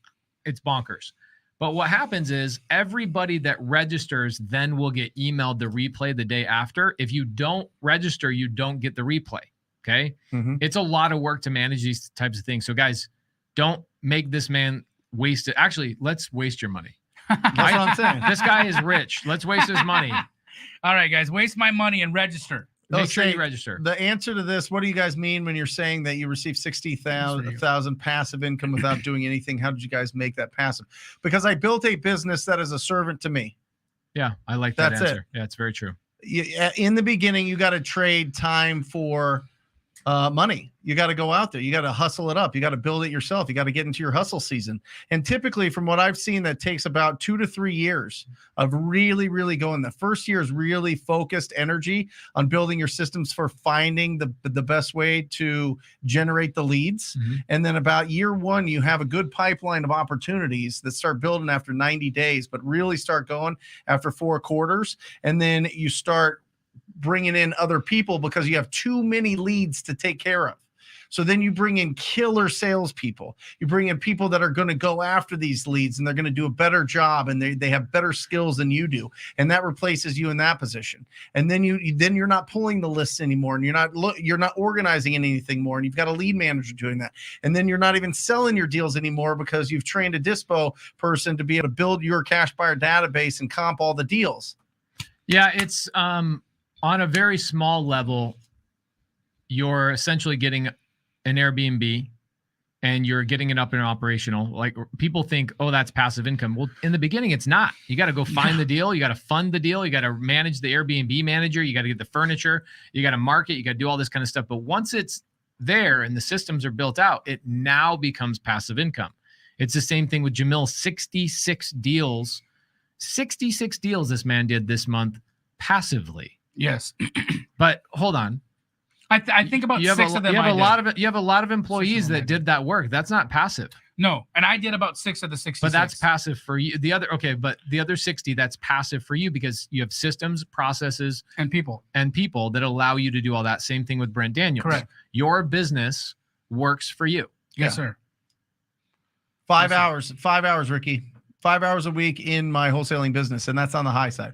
bonkers. But what happens is everybody that registers then will get emailed the replay the day after. If you don't register, you don't get the replay. Okay. Mhm. It's a lot of work to manage these types of things. So guys, don't make this man waste it. Actually, let's waste your money. That's what I'm saying. This guy is rich. Let's waste his money. All right, guys, waste my money and register. Make sure you register. The answer to this, what do you guys mean when you're saying that you receive 60,000 passive income without doing anything? How did you guys make that passive? Because I built a business that is a servant to me. Yeah, I like that That's answer. Yeah, it's very true. In the beginning, you got to trade time for money. You got to go out there. You got to hustle it up. You got to build it yourself. You got to get into your hustle season. And typically, from what I've seen, that takes about 2 to 3 years of really, really going. The first year is really focused energy on building your systems for finding the best way to generate the leads. Mm-hmm. And then about year 1, you have a good pipeline of opportunities that start building after 90 days, but really start going after 4 quarters. And then you start bringing in other people because you have too many leads to take care of. So then you bring in killer salespeople. You bring in people that are going to go after these leads, and they're going to do a better job, and they have better skills than you do, and that replaces you in that position. And then you're not pulling the lists anymore, and you're not organizing anything more, and you've got a lead manager doing that. And then you're not even selling your deals anymore because you've trained a dispo person to be able to build your cash buyer database and comp all the deals. Yeah, it's on a very small level, you're essentially getting an Airbnb and you're getting it up and operational. Like, people think, oh, that's passive income. Well, in the beginning, it's not. You got to go find the deal. You got to fund the deal. You got to manage the Airbnb manager. You got to get the furniture. You got to market. You got to do all this kind of stuff. But once it's there and the systems are built out, it now becomes passive income. It's the same thing with Jamil. 66 deals this man did this month passively. Yes. But hold on. I think about 6 of them. You have a lot of employees that did that work. That's not passive. No, and I did about 6 of the 66. But that's passive for you. But the other 60, that's passive for you because you have systems, processes, and people that allow you to do all that. Same thing with Brent Daniels. Correct. Your business works for you. Yes, sir. 5 hours, Ricky. 5 hours a week in my wholesaling business, and that's on the high side.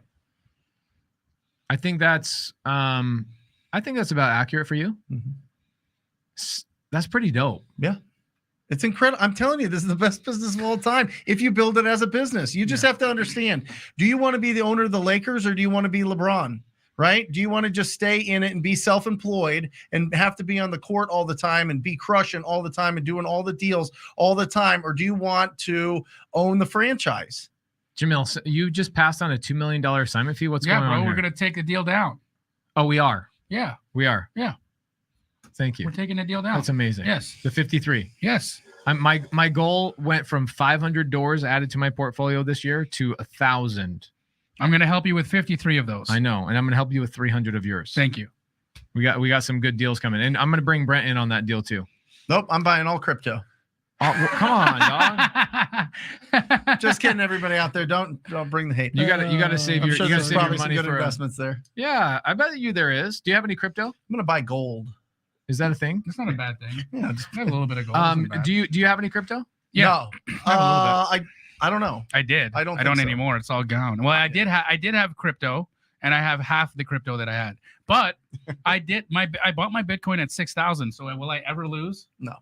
I think that's about accurate for you. Mm-hmm. That's pretty dope. Yeah. It's incredible. I'm telling you, this is the best business of all time. If you build it as a business, you just have to understand, do you want to be the owner of the Lakers or do you want to be LeBron? Right? Do you want to just stay in it and be self-employed and have to be on the court all the time and be crushing all the time and doing all the deals all the time? Or do you want to own the franchise? Jamil, you just passed on a $2 million assignment fee. What's going on? We're going to take the deal down. Oh, we are. Yeah. We are. Yeah. Thank you. We're taking the deal down. That's amazing. Yes. The 53. Yes. My goal went from 500 doors added to my portfolio this year to 1,000. I'm going to help you with 53 of those. I know, and I'm going to help you with 300 of yours. Thank you. We got some good deals coming, and I'm going to bring Brent in on that deal too. Nope, I'm buying all crypto. Oh, well, come on, dog. Just kidding, everybody out there. Don't bring the hate. You got to save your. I'm sure you got to there's save probably your some money good for investments there. Yeah, I bet there is. Do you have any crypto? I'm gonna buy gold. Is that a thing? It's not a bad thing. Yeah, I have a little bit of gold. Do you have any crypto? Yeah. No. I don't know. I did. I don't so. anymore. It's all gone. Well, I did have crypto, and I have half the crypto that I had. But I bought my Bitcoin at 6,000. So will I ever lose? No.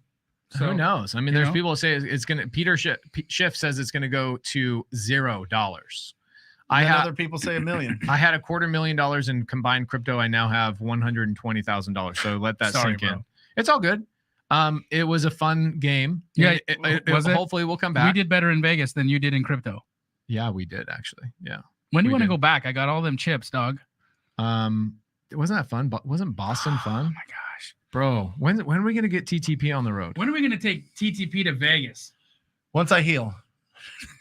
So, who knows? I mean, there's people say it's going to, Peter Schiff says it's going to go to $0. Other people say $1 million. I had $250,000 in combined crypto. I now have $120,000. So let that sink in. It's all good. It was a fun game. Yeah. Hopefully we'll come back. We did better in Vegas than you did in crypto. Yeah, we did actually. Yeah. When do you want to go back? I got all them chips, dog. Wasn't that fun? Wasn't Boston fun? Oh my gosh. Bro, when are we going to get TTP on the road? When are we going to take TTP to Vegas? Once I heal.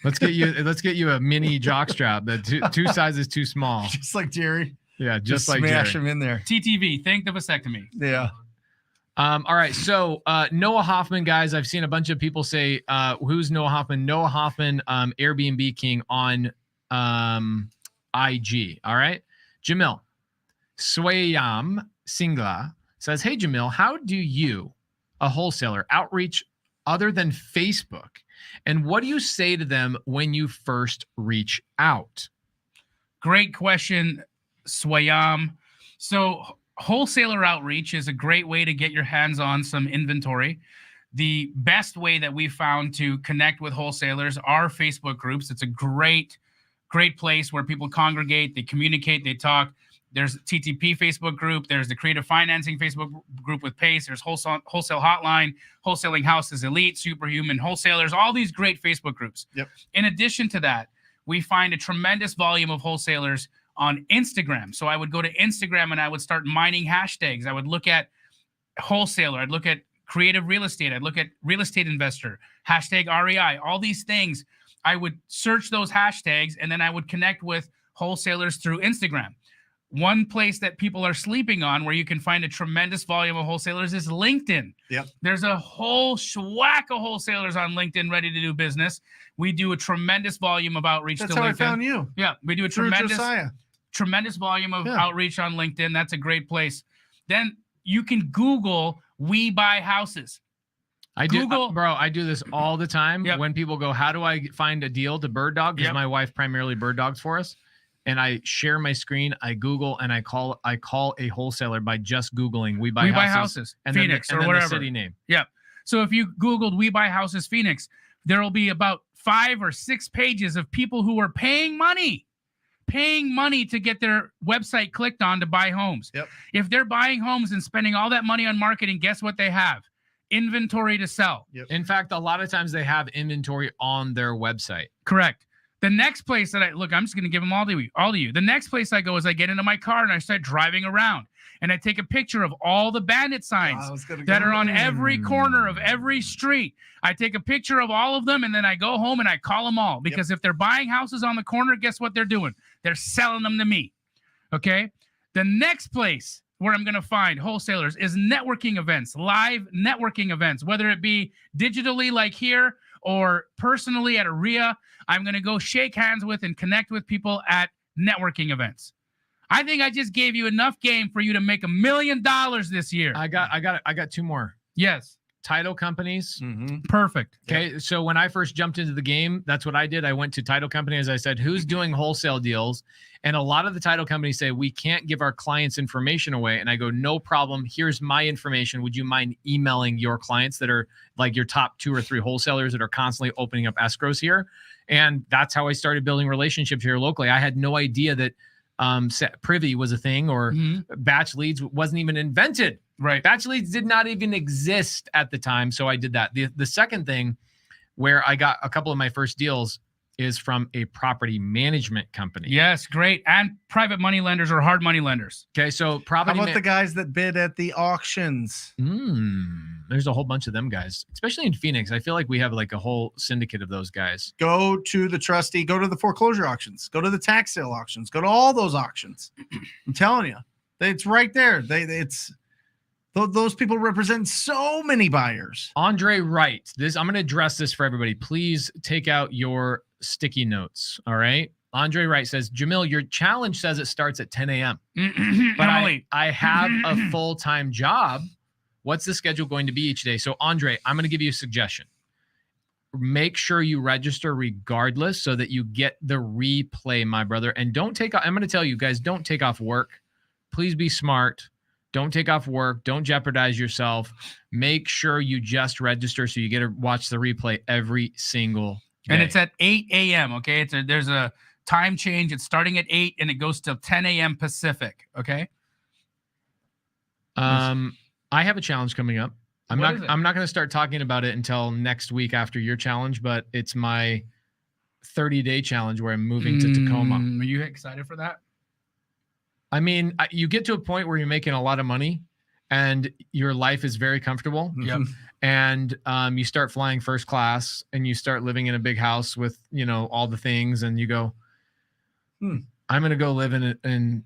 Let's get you a mini jockstrap that two sizes too small. Just like Jerry. Yeah, just like smash Jerry. him in there. TTV, thank the vasectomy. Yeah. All right. So Noah Hoffman, guys, I've seen a bunch of people say, who's Noah Hoffman? Noah Hoffman, Airbnb King on IG. All right. Jamil Swayam Singla says, hey, Jamil, how do you, a wholesaler, outreach other than Facebook? And what do you say to them when you first reach out? Great question, Swayam. So wholesaler outreach is a great way to get your hands on some inventory. The best way that we found to connect with wholesalers are Facebook groups. It's a great place where people congregate, they communicate, they talk. There's TTP Facebook group. There's the Creative Financing Facebook group with Pace. There's Wholesale Hotline, Wholesaling Houses Elite, Superhuman Wholesalers, all these great Facebook groups. Yep. In addition to that, we find a tremendous volume of wholesalers on Instagram. So I would go to Instagram and I would start mining hashtags. I would look at wholesaler. I'd look at creative real estate. I'd look at real estate investor, hashtag REI, all these things. I would search those hashtags and then I would connect with wholesalers through Instagram. One place that people are sleeping on where you can find a tremendous volume of wholesalers is LinkedIn. Yep. There's a whole schwack of wholesalers on LinkedIn ready to do business. We do a tremendous volume of outreach That's to how LinkedIn. I found you. Yeah, we do a Through Josiah. tremendous volume of outreach on LinkedIn. That's a great place. Then you can Google We Buy Houses. I do, bro. I do this all the time. Yep. When people go, how do I find a deal to bird dog? Because my wife primarily bird dogs for us. And I share my screen, I Google, and I call a wholesaler by just Googling We Buy Houses and Phoenix then or whatever. the city name. Yeah. So if you Googled We Buy Houses Phoenix, there will be about 5 or 6 pages of people who are paying money to get their website clicked on to buy homes. Yep. If they're buying homes and spending all that money on marketing, guess what they have? Inventory to sell. Yep. In fact, a lot of times they have inventory on their website. Correct. The next place that I'm just going to give them all to you. The next place I go is I get into my car and I start driving around and I take a picture of all the bandit signs that are on every corner of every street. I take a picture of all of them and then I go home and I call them all because if they're buying houses on the corner, guess what they're doing? They're selling them to me. Okay. The next place where I'm going to find wholesalers is networking events, live networking events, whether it be digitally like here or personally at a RIA. I'm going to go shake hands with and connect with people at networking events. I think I just gave you enough game for you to make $1 million this year. I got 2 more. Yes. Title companies. Mm-hmm. Perfect. Okay. Yep. So when I first jumped into the game, that's what I did. I went to title companies. I said, who's doing wholesale deals? And a lot of the title companies say, we can't give our clients information away. And I go, no problem. Here's my information. Would you mind emailing your clients that are like your top 2 or 3 wholesalers that are constantly opening up escrows here? And that's how I started building relationships here locally. I had no idea that Privy was a thing or batch leads wasn't even invented. Right. Batch leads did not even exist at the time. So I did that. The second thing where I got a couple of my first deals is from a property management company. Yes, great. And private money lenders or hard money lenders. Okay, so property. How about the guys that bid at the auctions? There's a whole bunch of them guys, especially in Phoenix. I feel like we have like a whole syndicate of those guys. Go to the trustee, go to the foreclosure auctions, go to the tax sale auctions, go to all those auctions. I'm telling you, it's right there. Those people represent so many buyers. Andre Wright, I'm going to address this for everybody. Please take out your sticky notes. All right. Andre Wright says, Jamil, your challenge says it starts at 10 a.m. But I have a full-time job. What's the schedule going to be each day? So Andre, I'm going to give you a suggestion. make sure you register regardless so that you get the replay, my brother. And don't take off. I'm going to tell you guys, don't take off work. Please be smart. Don't take off work. Don't jeopardize yourself. Make sure you just register so you get to watch the replay every single day. And it's at 8 a.m. Okay. There's a time change. It's starting at 8 and it goes till 10 a.m. Pacific. Okay. I have a challenge coming up. I'm What is it? not going to start talking about it until next week after your challenge, but it's my 30-day challenge where I'm moving to Tacoma. Are you excited for that? I mean, you get to a point where you're making a lot of money and your life is very comfortable. Yep. And you start flying first class and you start living in a big house with, all the things. And you go, I'm going to go live in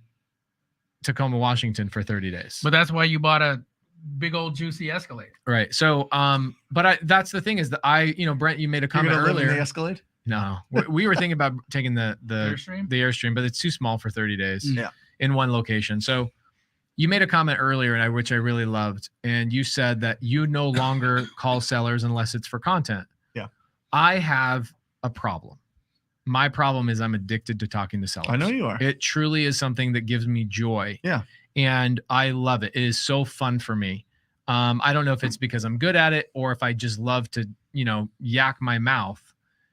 Tacoma, Washington for 30 days. But that's why you bought a big old juicy Escalade. Right. So, that's the thing is that Brent, you made a comment You're gonna live in earlier. the Escalade? No, we were thinking about taking the Airstream? the Airstream, but it's too small for 30 days. Yeah. In one location. So you made a comment earlier, which I really loved, and you said that you no longer call sellers unless it's for content. Yeah. I have a problem. My problem is I'm addicted to talking to sellers. I know you are. It truly is something that gives me joy. Yeah. And I love it. It is so fun for me. I don't know if it's because I'm good at it or if I just love to, yak my mouth,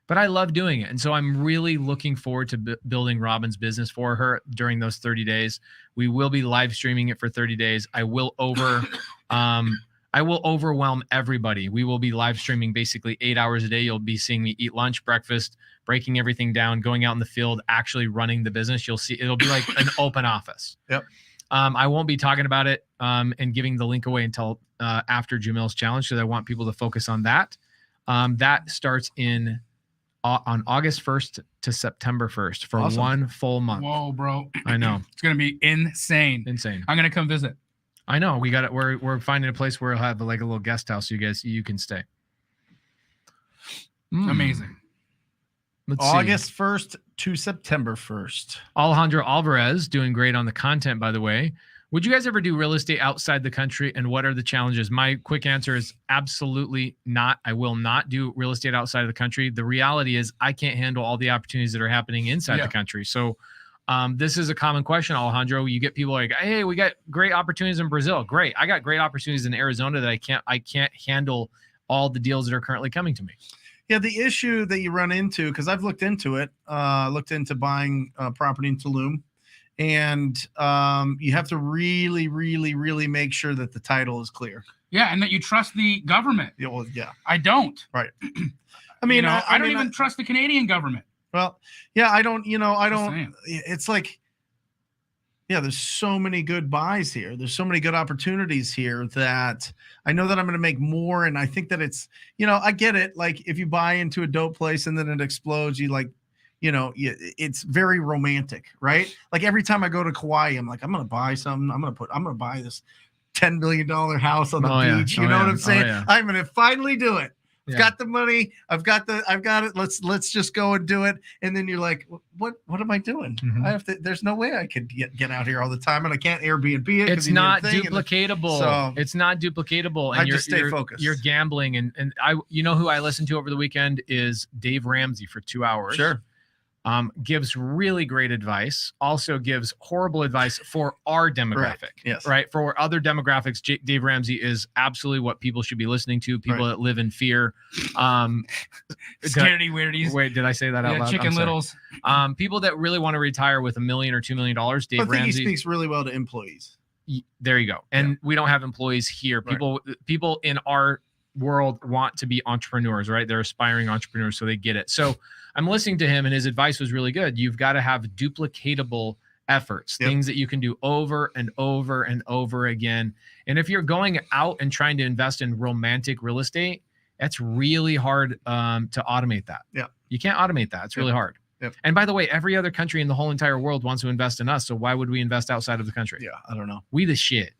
but I love doing it. And so I'm really looking forward to building Robin's business for her during those 30 days. We will be live streaming it for 30 days. I will overwhelm everybody. We will be live streaming basically 8 hours a day. You'll be seeing me eat lunch, breakfast, breaking everything down, going out in the field, actually running the business. You'll see, it'll be like an open office. Yep. I won't be talking about it and giving the link away until after Jamil's challenge, because I want people to focus on that. That starts on August 1st to September 1st for Awesome. one full month. Whoa, bro. I know. It's going to be insane. Insane. I'm going to come visit. I know. We got it. We're finding a place where we'll have like a little guest house. So you can stay. Amazing. Let's see. August 1st to September 1st. Alejandro Alvarez doing great on the content, by the way. Would you guys ever do real estate outside the country, and what are the challenges? My quick answer is absolutely not. I will not do real estate outside of the country. The reality is I can't handle all the opportunities that are happening inside the country. So this is a common question, Alejandro. You get people like, hey, we got great opportunities in Brazil. Great. I got great opportunities in Arizona that I can't handle all the deals that are currently coming to me. Yeah, the issue that you run into, because I've looked into it, looked into buying property in Tulum. And you have to really, really, really make sure that the title is clear. Yeah, and that you trust the government. Yeah, well, yeah. I don't. Right. I mean, I don't even trust the Canadian government. Well, yeah, I don't. saying. It's like, yeah, there's so many good buys here. There's so many good opportunities here that I know that I'm going to make more. And I think that it's, I get it. Like if you buy into a dope place and then it explodes, you like, it's very romantic, right? Like every time I go to Kauai, I'm like, I'm going to buy something. I'm going to buy this $10 million house on the beach. You know what I'm saying? I'm going to finally do it. I've got the money. I've got it. Let's just go and do it. And then you're like, what am I doing? Mm-hmm. There's no way I could get out here all the time, and I can't Airbnb it. It's not duplicatable. So it's not duplicatable. And I just stay focused. You're gambling. And I, who I listened to over the weekend is Dave Ramsey for 2 hours. Sure. Gives really great advice, also gives horrible advice for our demographic. Right. Yes. Right. For other demographics, Dave Ramsey is absolutely what people should be listening to. People that live in fear. Scaredy weirdies. Wait, did I say that out loud? Chicken Littles. People that really want to retire with $1 million or $2 million. Dave Ramsey. He speaks really well to employees. There you go. And we don't have employees here. People in our world want to be entrepreneurs, right? They're aspiring entrepreneurs, so they get it. So I'm listening to him, and his advice was really good. You've got to have duplicatable efforts, things that you can do over and over and over again. And if you're going out and trying to invest in romantic real estate, that's really hard to automate that. Yeah. You can't automate that. It's really hard. Yep. And by the way, every other country in the whole entire world wants to invest in us. So why would we invest outside of the country? Yeah, I don't know. We the shit.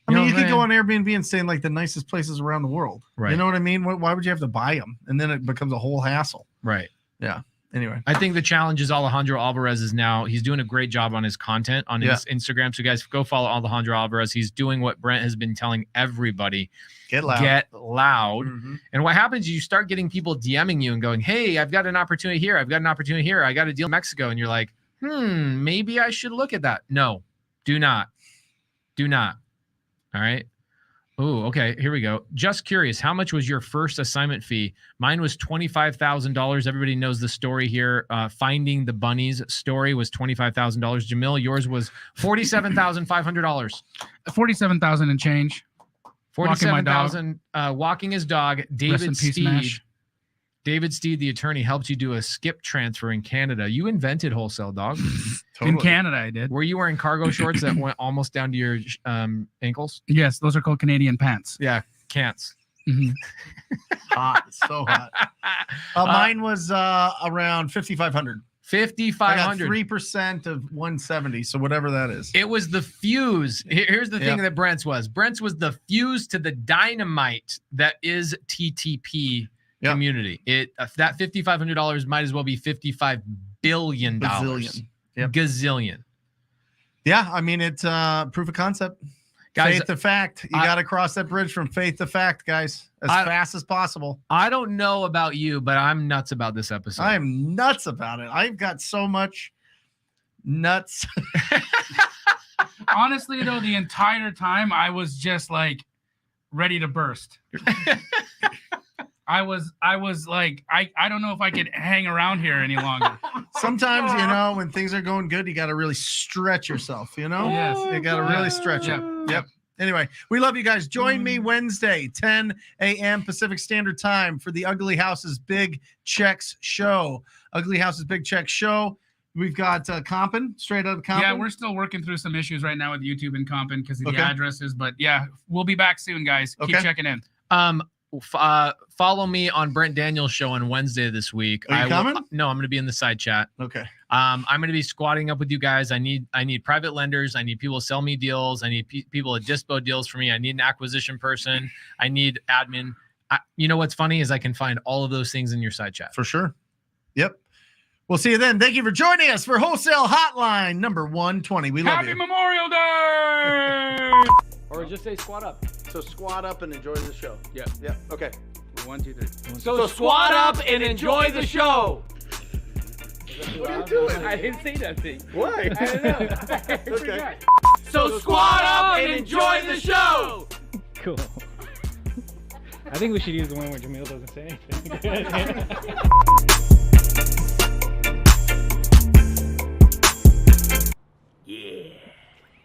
I mean, you could go on Airbnb and stay in like the nicest places around the world. Right. You know what I mean? Why would you have to buy them? And then it becomes a whole hassle. Right. Yeah. anyway. I think the challenge is Alejandro Alvarez is now, he's doing a great job on his content on his Instagram. So guys, go follow Alejandro Alvarez. He's doing what Brent has been telling everybody. Get loud. Get loud. Mhm. And what happens is you start getting people DMing you and going, hey, I've got an opportunity here. I've got an opportunity here. I got a deal in Mexico. And you're like, maybe I should look at that. No, do not. Do not. All right. Oh, okay. Here we go. Just curious. How much was your first assignment fee? Mine was $25,000. Everybody knows the story here. Finding the bunnies story was $25,000. Jamil, yours was $47,500. 47,000 and change. Walking my dog. 47,000. Walking his dog. Rest in David peace, Steed. Mash. David Steed, the attorney, helped you do a skip transfer in Canada. You invented wholesale, dog. In Canada, I did. Were you wearing cargo shorts that went almost down to your ankles? Yes, those are called Canadian pants. Yeah, cants. Mhm. Hot. It's so hot. Mine was around 5,500. 5,500. 3% of 170. So whatever that is. It was the fuse. Here's the thing that Brent's was. Brent's was the fuse to the dynamite that is TTP community. That $5,500 might as well be $55 billion. Bazillion. Yep. Gazillion. Yeah, I mean, it's proof of concept. Guys, faith to fact. You got to cross that bridge from faith to fact, guys, as fast as possible. I don't know about you, but I'm nuts about this episode. I am nuts about it. I've got so much nuts. Honestly, though, the entire time I was just like ready to burst. I was like, I don't know if I could hang around here any longer. Sometimes, when things are going good, you got to really stretch yourself, Yes. You got to really stretch it. Yep. Anyway, we love you guys. Join me Wednesday, 10 a.m. Pacific Standard Time for the Ugly House's Big Checks Show. Ugly House's Big Checks Show. We've got Compton, straight out of Compton. Yeah, we're still working through some issues right now with YouTube and Compton because of the addresses. But yeah, we'll be back soon, guys. Keep checking in. Follow me on Brent Daniels' show on Wednesday this week. Are you coming? No, I'm going to be in the side chat. Okay. I'm going to be squatting up with you guys. I need private lenders. I need people to sell me deals. I need people to dispo deals for me. I need an acquisition person. I need admin. You know what's funny is I can find all of those things in your side chat. For sure. Yep. We'll see you then. Thank you for joining us for Wholesale Hotline number 120. We love Happy you. Memorial Day! Or just say squat up. So squat up and enjoy the show. Yeah. Yeah. Okay. 1, 2, 3. So squat up and enjoy the show. What are you doing? I didn't say that thing. Why? I don't know. I Okay. forgot. So squat up and enjoy the show. Cool. I think we should use the one where Jamil doesn't say anything.